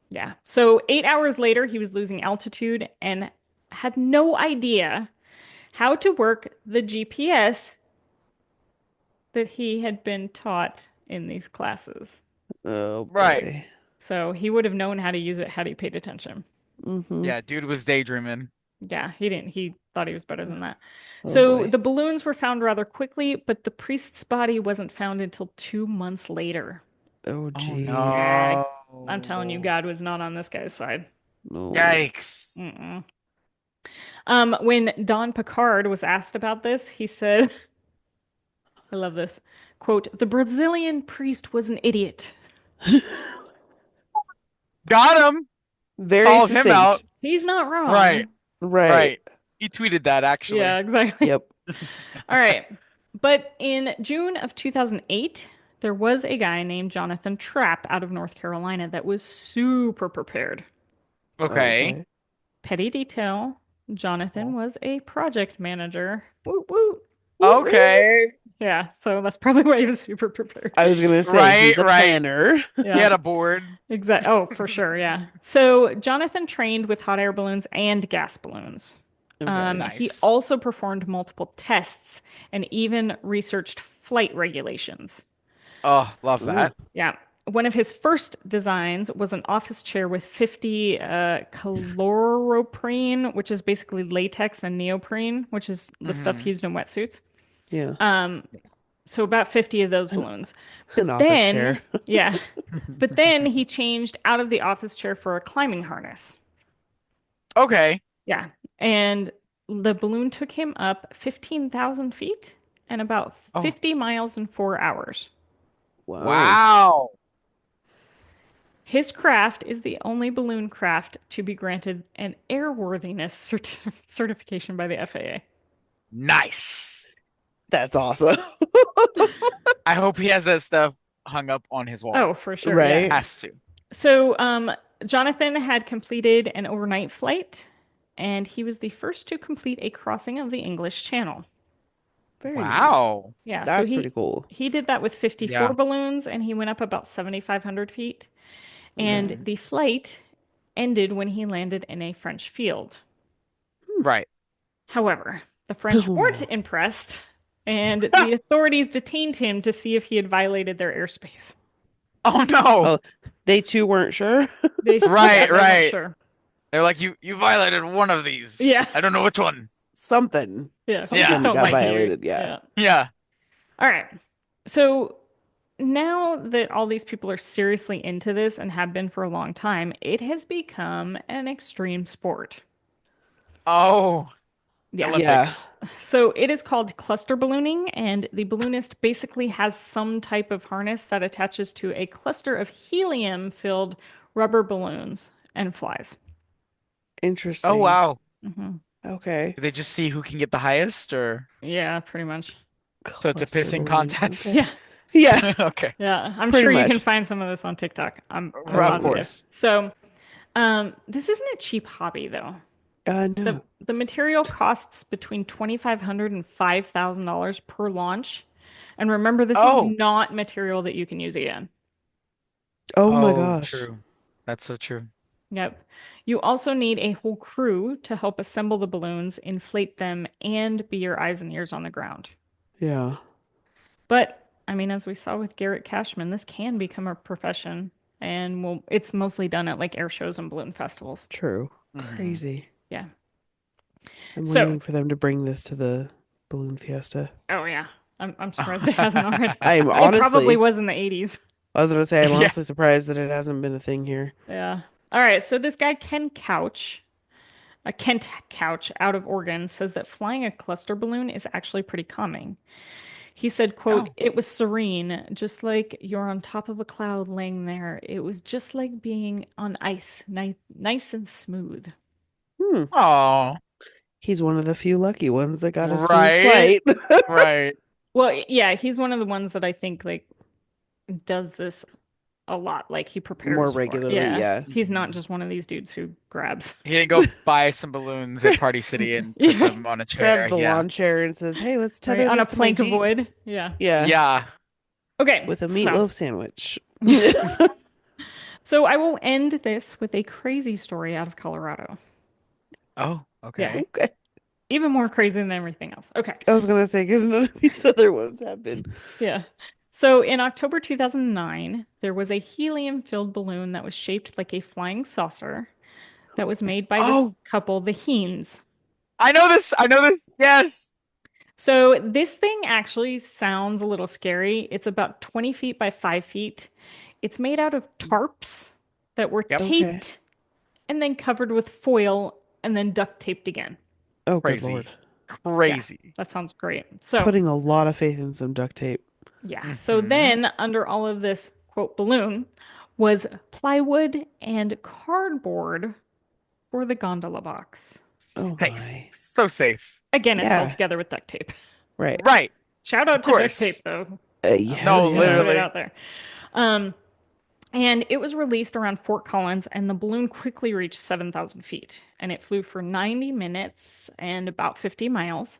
Yeah. So 8 hours later, he was losing altitude and had no idea how to work the GPS that he had been taught in these classes. Oh Right. boy. So he would have known how to use it had he paid attention. Mm-hmm. Yeah, dude was daydreaming. Yeah, he didn't. He thought he was better than that. Oh So boy. the balloons were found rather quickly, but the priest's body wasn't found until 2 months later. Oh Oh jeez. Yeah, I'm telling you, no. God was not on this guy's side. No. Yikes. Mm-mm. When Don Picard was asked about this, he said, I love this, quote, "The Brazilian priest was an idiot. Got him. Very Called him out. succinct. He's not Right. wrong." Right. Right. He tweeted that Yeah, actually. exactly. Yep. All right. But in June of 2008, there was a guy named Jonathan Trapp out of North Carolina that was super prepared. Okay. Okay. Petty detail, Jonathan Oh. was a project manager. Woot woot. Woot woot. Okay. Yeah, so that's probably why he was super prepared. I was gonna say he's Right, the right. planner. He Yeah, had a board. exactly. Oh, for sure. Yeah. So Jonathan trained with hot air balloons and gas balloons. Okay. He Nice. also performed multiple tests and even researched flight regulations. Oh, love Ooh. that. Yeah. One of his first designs was an office chair with 50 chloroprene, which is basically latex, and neoprene, which is the stuff Hmm. used in wetsuits. Yeah. So about 50 of those An, balloons. an But office then, chair. yeah, but then he changed out of the office chair for a climbing harness. Okay. Yeah. And the balloon took him up 15,000 feet and about Oh, 50 miles in 4 hours. Wow. wow. His craft is the only balloon craft to be granted an airworthiness certification by the FAA. Nice. That's awesome. I hope he has that stuff hung up on his wall. Oh, for sure. Yeah. Right? Has to. So, Jonathan had completed an overnight flight, and he was the first to complete a crossing of the English Channel. Very nice. Wow. Yeah, so That's he pretty cool. he did that with 54 Yeah. balloons, and he went up about 7,500 feet. And Okay. Mhm. the flight ended when he landed in a French field. Right. However, the French weren't Hmm. impressed, and the authorities detained him to see if he had violated their airspace. Oh no. Oh, they too weren't sure. Yeah, Right, they weren't right. sure. They're like, you violated one of these. Yeah, I don't know which one. Something. yeah, we just Yeah. Something don't got like you. violated. Yeah. Yeah. Yeah. All right. So now that all these people are seriously into this and have been for a long time, it has become an extreme sport. Oh, Yeah. Yeah. Olympics. So it is called cluster ballooning, and the balloonist basically has some type of harness that attaches to a cluster of helium-filled rubber balloons and flies. Oh Interesting. wow. Hmm. Okay. Do they just see who can get the highest or Yeah, pretty much. so it's a Cluster pissing balloons. contest? Okay. Yeah, Yeah, Okay. yeah. I'm pretty sure you can much. find some of this on TikTok. I'm Of Okay. positive. course. So, this isn't a cheap hobby though. The No. the material costs between $2,500 and $5,000 per launch. And remember, this is Oh. not material that you can use again. Oh my Oh, gosh. true. That's so true. Yep. You also need a whole crew to help assemble the balloons, inflate them, and be your eyes and ears on the ground. Yeah. But I mean, as we saw with Garrett Cashman, this can become a profession, and well, it's mostly done at like air shows and balloon festivals. True. Hmm. Crazy. Yeah. I'm So, waiting for them to bring this to the balloon fiesta. oh yeah, I'm surprised it hasn't already. I'm It probably honestly, was in the 80s. I was gonna say, I'm Yeah. honestly surprised that it hasn't been a thing here. Yeah. All right. So this guy Kent Couch out of Oregon says that flying a cluster balloon is actually pretty calming. He said, quote, Oh. "It was serene, just like you're on top of a cloud laying there. It was just like being on ice, nice and smooth." Hmm. Oh. He's one of the few lucky ones that got a smooth Right. flight. Right. Well, yeah, he's one of the ones that I think like does this a lot. Like he More prepares for it. regularly, Yeah. yeah. He's not Mhm. just one of these dudes who grabs. He didn't go buy some balloons at Party City and put Yeah. them on a Grabs chair. the Yeah. lawn chair and says, "Hey, let's Right. tether On a this to my plank of Jeep." wood. Yeah. Yeah, Yeah. Okay. with a So meatloaf sandwich. so I will end this with a crazy story out of Colorado. Oh, Yeah. okay. Okay. Even more crazy than everything else. Okay. I was gonna say because none of these other ones have been. Yeah. So in October 2009, there was a helium-filled balloon that was shaped like a flying saucer that was made by this Oh, couple, the Heens. I know this. I know this. Yes. So this thing actually sounds a little scary. It's about 20 feet by 5 feet. It's made out of tarps that were Yep. Okay. taped and then covered with foil and then duct taped again. Oh, good Crazy. Lord. Yeah, Crazy. that sounds great. So, Putting a lot of faith in some duct tape. yeah. So Hmm. then under all of this quote balloon was plywood and cardboard for the gondola box. Oh Safe. my. So safe. Again, it's held Yeah. together with duct tape. Right. Right. Shout Of out to duct tape course. though. Hell No, Just gonna yeah. put it literally. out there. Um, And it was released around Fort Collins, and the balloon quickly reached 7,000 feet. And it flew for 90 minutes and about 50 miles.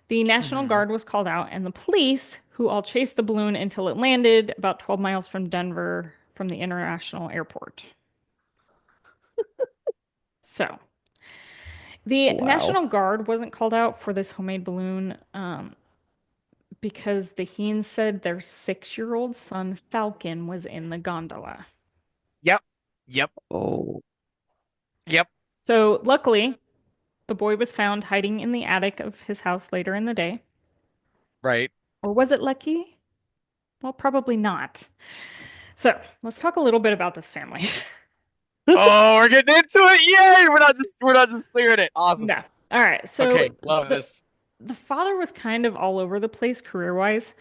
The National Hmm. Guard was called out, and the police, who all chased the balloon until it landed about 12 miles from Denver from the international airport. So, the Wow. National Guard wasn't called out for this homemade balloon because the Heens said their 6-year-old son, Falcon, was in the gondola. Yep. Yep. Oh. Yep. So, luckily, the boy was found hiding in the attic of his house later in the day. Right. Or was it lucky? Well, probably not. So, let's talk a little bit about this family. Oh, we're getting into it. Yay! We're not just clearing it. Awesome. No. All right. So, Okay, love the this. the father was kind of all over the place career-wise.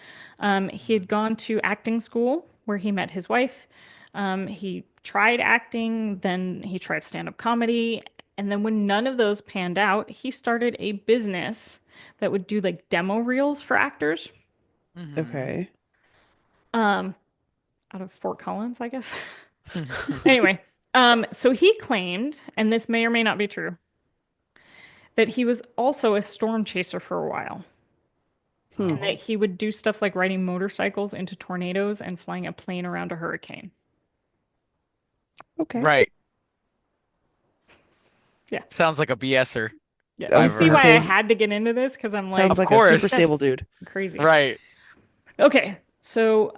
He had gone to acting school where he met his wife. He tried acting, then he tried stand-up comedy, and then when none of those panned out, he started a business that would do like demo reels for actors, Mm-hmm. Okay. um, out of Fort Collins, I guess. Anyway, so he claimed, and this may or may not be true, that he was also a storm chaser for a while, Hmm. and that he would do stuff like riding motorcycles into tornadoes and flying a plane around a hurricane. Okay. Right. Yeah. Sounds like a BSer Yeah. if I You I've was ever see gonna heard why I say, one. had to get into this? Because I'm like, sounds Of like a super course. stable dude. crazy. Right. Okay. So,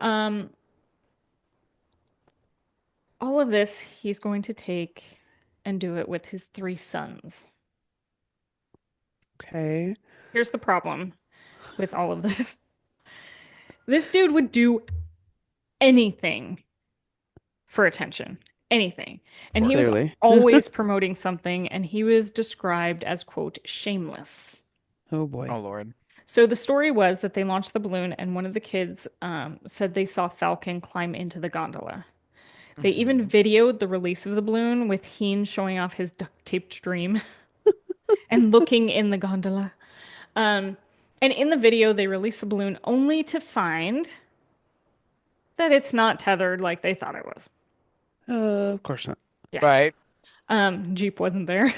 all of this he's going to take and do it with his three sons. Okay. Here's the problem with all of this. This dude would do anything for attention, anything. And he was Clearly. always promoting something, and he was described as, quote, shameless. Oh boy. Oh Lord. So the story was that they launched the balloon, and one of the kids said they saw Falcon climb into the gondola. They even Hmm. videoed the release of the balloon with Heen showing off his duct taped dream and looking in the gondola. Um, and in the video, they released the balloon only to find that it's not tethered like they thought it was. Of course not. Yeah. Right. Jeep wasn't there. It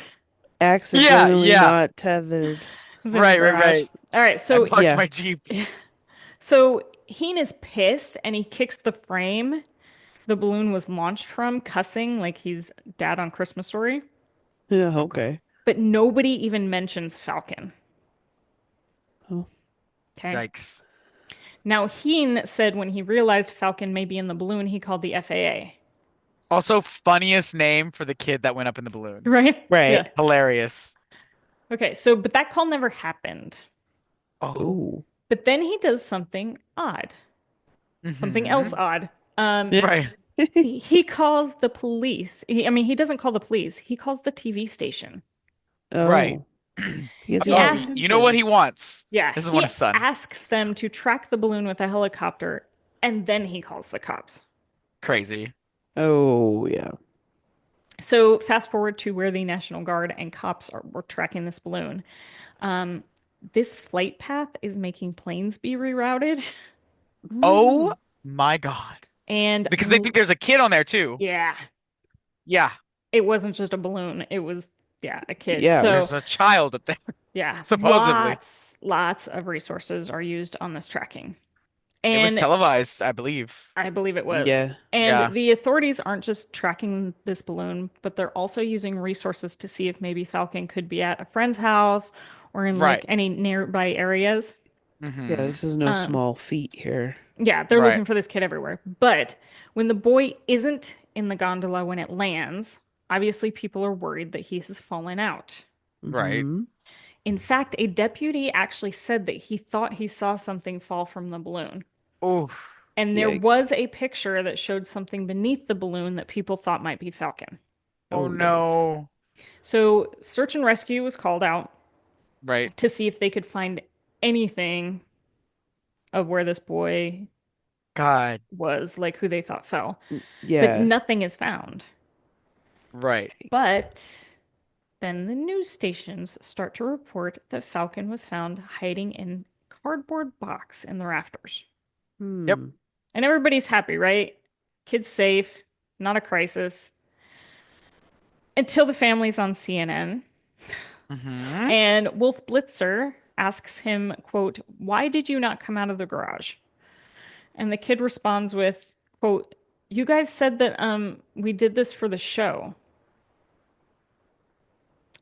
Yeah, Accidentally yeah. not tethered. was in his Right, right, garage. right. All right, I so parked Yeah. my Jeep. so Heen is pissed and he kicks the frame the balloon was launched from, cussing like he's dad on Christmas Story. Yeah. Oh God. Okay. But nobody even mentions Falcon. Oh. Okay. Yikes. Now, Heen said when he realized Falcon may be in the balloon, he called the FAA. Also, funniest name for the kid that went up in the balloon. Right? Yeah. Right. Hilarious. Okay, so, but that call never happened. Oh. Ooh. But then he does something odd, something else Hmm. odd. Right. He calls the police. He doesn't call the police. He calls the TV station. Right. Oh. He gets He people's Oh, asks, you know what attention. he wants? yeah, Doesn't he want a son. asks them to track the balloon with a helicopter, and then he calls the cops. Crazy. Oh yeah. So fast forward to where the National Guard and were tracking this balloon. Um, this flight path is making planes be rerouted, Oh Mm. my God. and Because they think there's a kid on there too. yeah, Yeah. it wasn't just a balloon. It was a kid. Yeah. So There's a child up there, yeah, supposedly. lots of resources are used on this tracking. It was And televised, I believe. I believe it was. Yeah. And Yeah. the authorities aren't just tracking this balloon, but they're also using resources to see if maybe Falcon could be at a friend's house or in like Right. any nearby areas. Yeah. Hmm. This is no Um, small feat here. yeah, they're Right. looking for this kid everywhere. But when the boy isn't in the gondola when it lands, obviously people are worried that he has fallen out. Right. Hmm. In fact, a deputy actually said that he thought he saw something fall from the balloon. Oh, And there Yikes. was a picture that showed something beneath the balloon that people thought might be Falcon. oh Oh yikes. no. So search and rescue was called out Right. to see if they could find anything of where this boy God. was, like who they thought fell. But Yeah. nothing is found. Right. But then the news stations start to report that Falcon was found hiding in cardboard box in the rafters. Yep. Hmm. And everybody's happy, right? Kid's safe, not a crisis. Until the family's on CNN. Hmm. And Wolf Blitzer asks him, quote, "Why did you not come out of the garage?" And the kid responds with, quote, "You guys said that we did this for the show."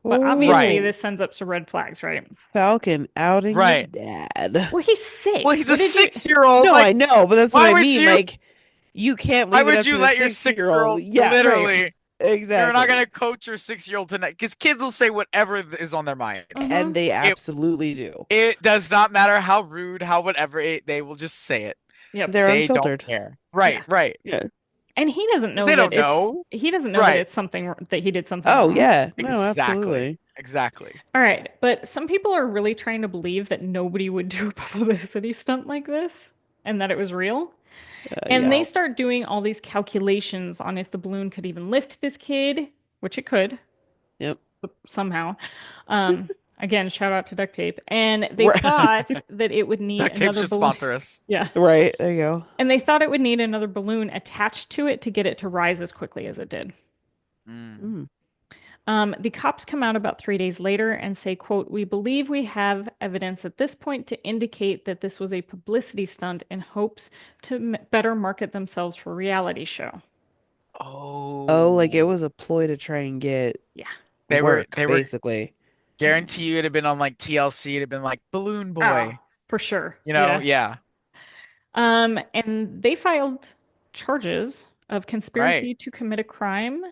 But obviously Right. Oh, this sends up some red flags, right? Falcon outing the Right. dad. Well, he's 6. Well, he's a What did you 6-year-old. No, Like, I know, but that's what why I would mean. you? Like, you can't Why leave it would up you to the let your 6-year-old. 6-year-old Yeah, right. literally? You're not Exactly. gonna coach your 6-year-old tonight because kids will say whatever is on their mind. And they It absolutely do. it does not matter how rude, how whatever. They will just say it. Yep. They're They don't unfiltered. care. Yeah. Right. Right. Yeah. And he doesn't 'Cause know they that don't know. Right. it's something that he did something Oh, wrong. yeah. No, Exactly. absolutely. Exactly. All right, but some people are really trying to believe that nobody would do a publicity stunt like this and that it was real. And they Yeah. start doing all these calculations on if the balloon could even lift this kid, which it could Yep. somehow. Um, again, shout out to duct tape. And they Right. thought that it would need Duct tape another should balloon. sponsor us. Yeah. Right. There you go. And they thought it would need another balloon attached to it to get it to rise as quickly as it did. Mm. Mm. The cops come out about 3 days later and say, quote, "We believe we have evidence at this point to indicate that this was a publicity stunt in hopes to better market themselves for a reality show." Oh, like it Oh, was a ploy to try and get Yeah. they were work, they were basically. guarantee you it'd have been on like TLC. It'd have been like Balloon Oh, Boy. for sure. You know? Yeah. Yeah. And they filed charges of Right. conspiracy to commit a crime,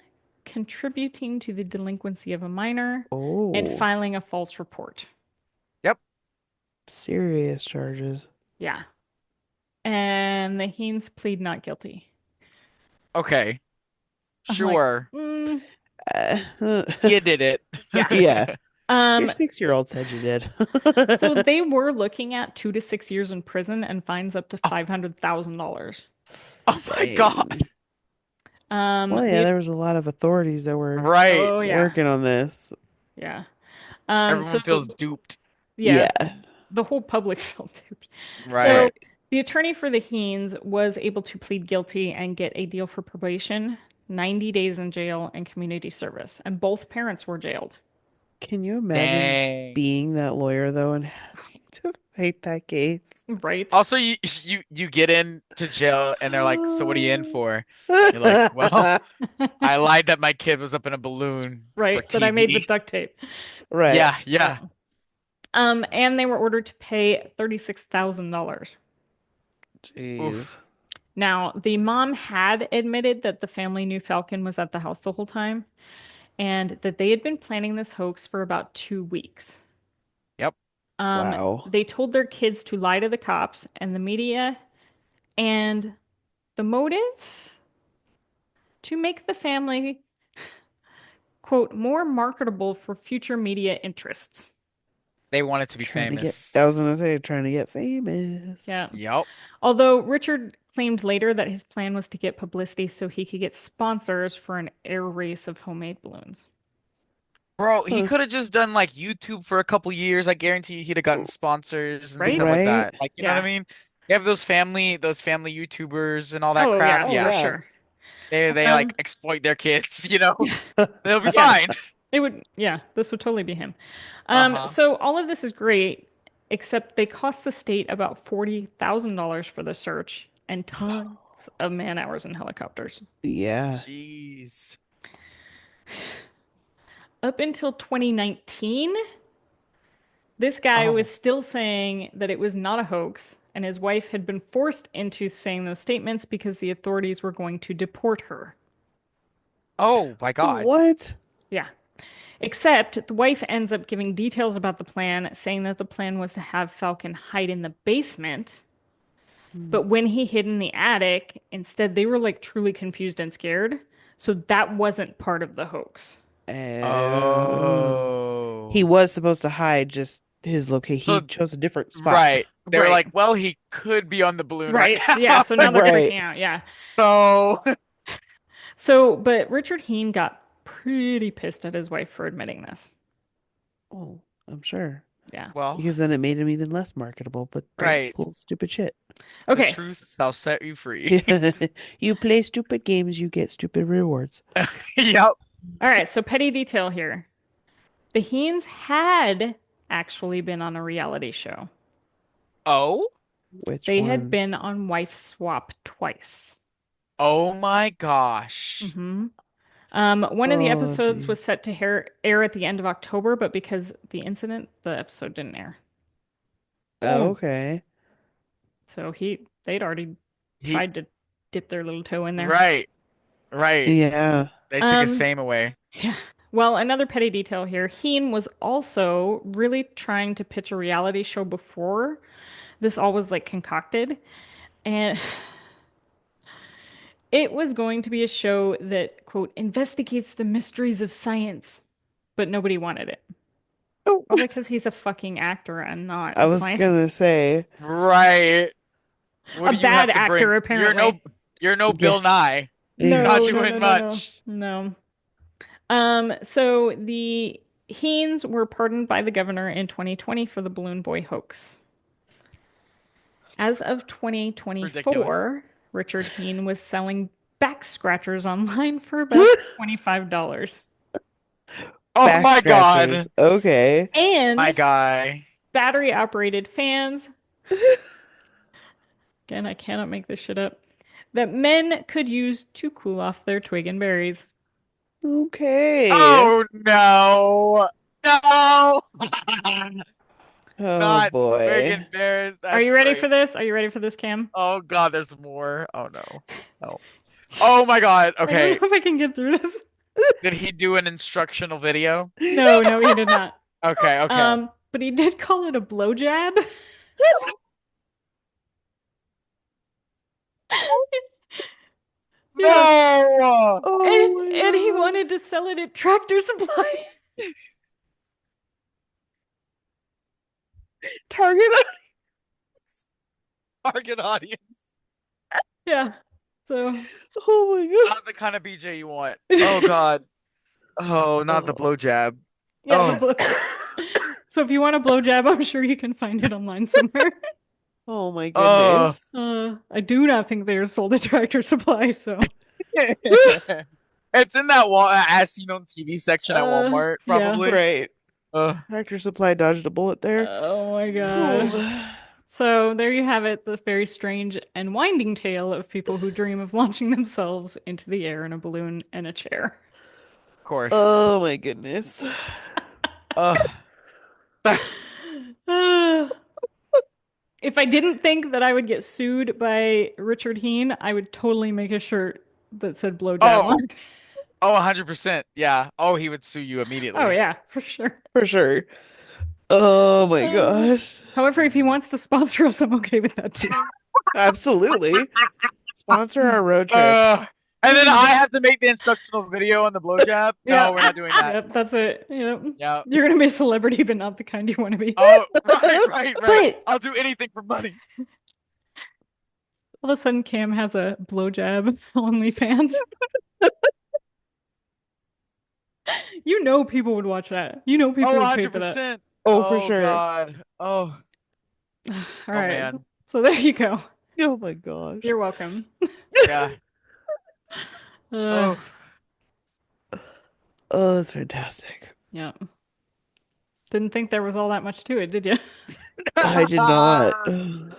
contributing to the delinquency of a minor, and Oh, filing a false report. Yep. serious charges. Yeah. And the Haynes plead not guilty. Okay. I'm like, Sure. Uh, You did it. yeah. yeah. Your Um, 6-year-old said you did. so they were looking at 2 to 6 years in prison and fines up to Oh, $500,000. oh my God. Dang. Well, yeah, The there was a lot of authorities that were Right. Oh yeah, working on this. yeah. So Everyone feels duped. yeah, Yeah. the whole public felt duped. So Right. Right. the attorney for the Heens was able to plead guilty and get a deal for probation, 90 days in jail, and community service. And both parents were jailed. Can you imagine Dang. being that lawyer though and having to fight that case? Right? Also, you get into jail and they're like, "So what are you in for?" You're like, "Well, I lied that my kid was up in a balloon for Right, that I made with TV." duct tape. Right. Yeah, yeah. And they were ordered to pay $36,000. Jeez. Oof. Now, the mom had admitted that the family knew Falcon was at the house the whole time and that they had been planning this hoax for about 2 weeks. Yep. Wow. They told their kids to lie to the cops and the media, and the motive to make the family, quote, more marketable for future media interests. They want it to be Trying to get, famous. I was gonna say, trying to get famous. Yeah. Yep. Although Richard claimed later that his plan was to get publicity so he could get sponsors for an air race of homemade balloons. Bro, he Huh. could have just done like YouTube for a couple years. I guarantee he'd have gotten sponsors and Right? stuff like Right? that. Like, you know what I Yeah. mean? You have those family YouTubers and all that Oh, crap. yeah, Oh, for Yeah. yeah. sure. They like Um, exploit their kids, you know? They'll be yeah, fine. it would, yeah, this would totally be him. Uh-huh. So all of this is great, except they cost the state about $40,000 for the search and tons of man hours and helicopters. Yeah. Jeez. Up until 2019, this guy was Oh. still saying that it was not a hoax, and his wife had been forced into saying those statements because the authorities were going to deport her. Oh my God. What? Yeah. Except the wife ends up giving details about the plan, saying that the plan was to have Falcon hide in the basement. Hmm. But when he hid in the attic, instead, they were like truly confused and scared. So that wasn't part of the hoax. Oh. He Oh. was supposed to hide just his location. He So chose a different spot. right. They were Right. like, well, he could be on the balloon right Right. Yeah. now. So now they're Right. freaking out. Yeah. So So, but Richard Heen got pretty pissed at his wife for admitting this. Oh, I'm sure. Yeah. well, Because then it made him even less marketable, but don't right. pull stupid shit. The Okay. truth shall set you free. You play stupid games, you get stupid rewards. Yep. All right. So, petty detail here. The Heens had actually been on a reality show. Oh? Which They had one? been on Wife Swap twice. Oh my gosh. Hmm. One of the Oh, episodes was geez. set to air at the end of October, but because the incident, the episode didn't air. Oh, Oh, okay. So they'd already he tried to dip their little toe in there. right, right. Yeah. They took his Um, fame away. yeah. Well, another petty detail here. Heen was also really trying to pitch a reality show before this all was like concocted. And it was going to be a show that, quote, investigates the mysteries of science, but nobody wanted it. Oh, Probably because he's a fucking actor and not I a was scientist. gonna say, Right. What A do you have bad to bring? actor, apparently. You're no Yeah, Bill Nye. You're not No, no, exactly. no, doing no, no, much. no. So the Heens were pardoned by the governor in 2020 for the Balloon Boy hoax. As of Ridiculous. 2024, Richard Heen was selling back scratchers online for about $25. Oh Back my scratchers. God. Okay. My And guy. battery operated fans, again, I cannot make this shit up, that men could use to cool off their twig and berries. Okay. Oh no. No. Oh Not twig boy. and bears. Are That's you ready great. for this? Are you ready for this, Cam? Oh God, there's more. Oh no. No. Oh my God. I don't Okay. know if I can get through this. Did he do an instructional video? No, no, he did not. Okay, okay. But he did call it a blowjab. Yeah. No. And, Oh my and he god. wanted to sell it at Tractor Supply. Target. Target audience. Yeah. So, Oh my god. Not the kind of BJ you want. Oh God. Oh, not the Oh. blowjab. yeah, the Oh. blow. So if you want a blowjab, I'm sure you can find it online somewhere. Oh my Oh. goodness. I do not think they are sold at Tractor Supply, so It's in that wall as seen on TV section at Walmart, yeah. probably. Right. Uh, Tractor Supply dodged a bullet there. Oh my mm, God. Oh. So there you have it, the very strange and winding tale of people who dream of launching themselves into the air in a balloon and a chair. of course. Oh my goodness. Uh, Uh, if I didn't think that I would get sued by Richard Heen, I would totally make a shirt that said blowjob on oh, it. oh, 100%. Yeah. Oh, he would sue you Oh immediately. yeah, for sure. For sure. Oh my Uh, gosh. However, if he wants to sponsor us, I'm okay with that too. Absolutely. Sponsor our road trip. Uh, and then I have to make the instructional video on the blowjob. No, Yeah. we're not doing that. Yep, that's it. Yep. Yeah. You're gonna be a celebrity, but not the kind you want to be. Oh, right. But I'll do anything for money. all of a sudden, Cam has a blowjab OnlyFans. You know people would watch that. You know people Oh, would pay for that. 100%. Oh, for Oh sure. God. Oh, All oh right. So, man. so there you go. Oh my gosh. You're welcome. Yeah. Uh, Oh. Oh, that's fantastic. yeah. Didn't think there was all that much to it, did you? I did not. Uh,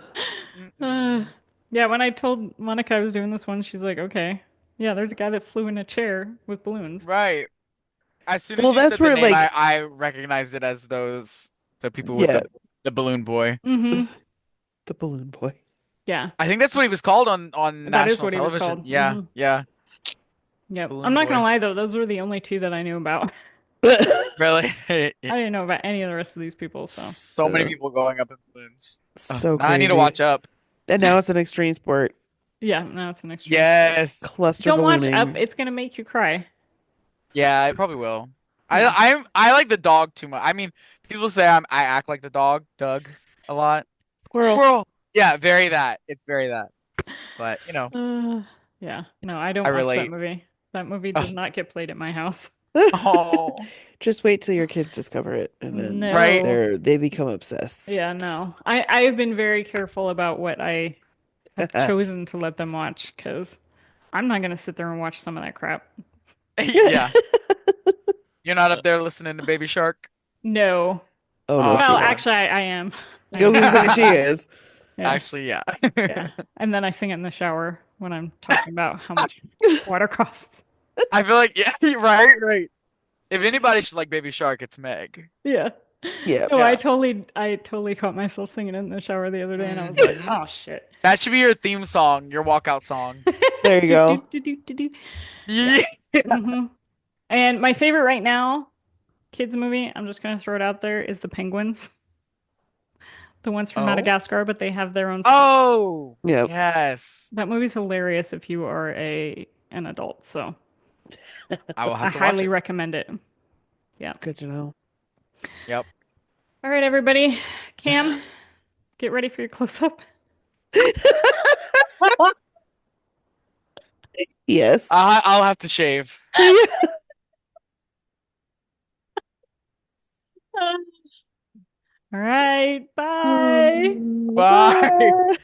Mm-mm. yeah, when I told Monica I was doing this one, she's like, okay. Yeah, there's a guy that flew in a chair with balloons. Right. As soon as Well, you that's said the where name, like I recognized it as the people with yeah, the balloon boy. Mm-hmm. the balloon boy. Yeah, I think that's what he was called on that is national what he was television. called. Yeah, Hmm. yeah. Yep. I'm Balloon not gonna boy. lie though, those were the only two that I knew about. Really? I didn't know about any of the rest of these people, so. So many Uh, people going up in balloons. so Now I need to crazy. watch up. And now it's an extreme sport. Yeah, now it's an extreme sport. Yes. Cluster Don't watch Up, ballooning. it's gonna make you cry. Yeah, I probably will. Yeah. I like the dog too much. I mean, people say I act like the dog, Doug, a lot. Squirrel. Squirrel. Yeah, very that. It's very that. But Uh, yeah. No, I I don't watch that relate. movie. That movie Oh, did not get played at my house. oh, Just wait till your kids discover it and then right. No. they become obsessed. Yeah, no. I have been very careful about what I have chosen to let them watch because I'm not gonna sit there and watch some of that crap. Yeah. You're not up there listening to Baby Shark? No. Oh no, Oh, she Well, okay. is. actually, I am. I I was am. gonna say she is. Yeah, Actually, yeah. yeah. And then I sing it in the shower when I'm talking about how much water costs. I feel like yeah, right. If anybody should like Baby Shark, it's Meg. Yeah. Yeah. No, Yeah. I totally caught myself singing it in the shower the other day, and I was like, Mhm. oh shit. That should be your theme song, your walkout song. There you go. Do. Yeah. Yeah. Hmm. And my favorite right now, kids movie, I'm just gonna throw it out there, is the Penguins. The ones from Oh. Madagascar, but they have their own. Oh. Yeah. Yes. That movie's hilarious if you are an adult, so I will I have to watch highly it. recommend it. Yeah. Good to know. Yep. All right, everybody. Cam, get ready for your close up. Yes. I'll have to shave. All right. Bye. Bye. Bye.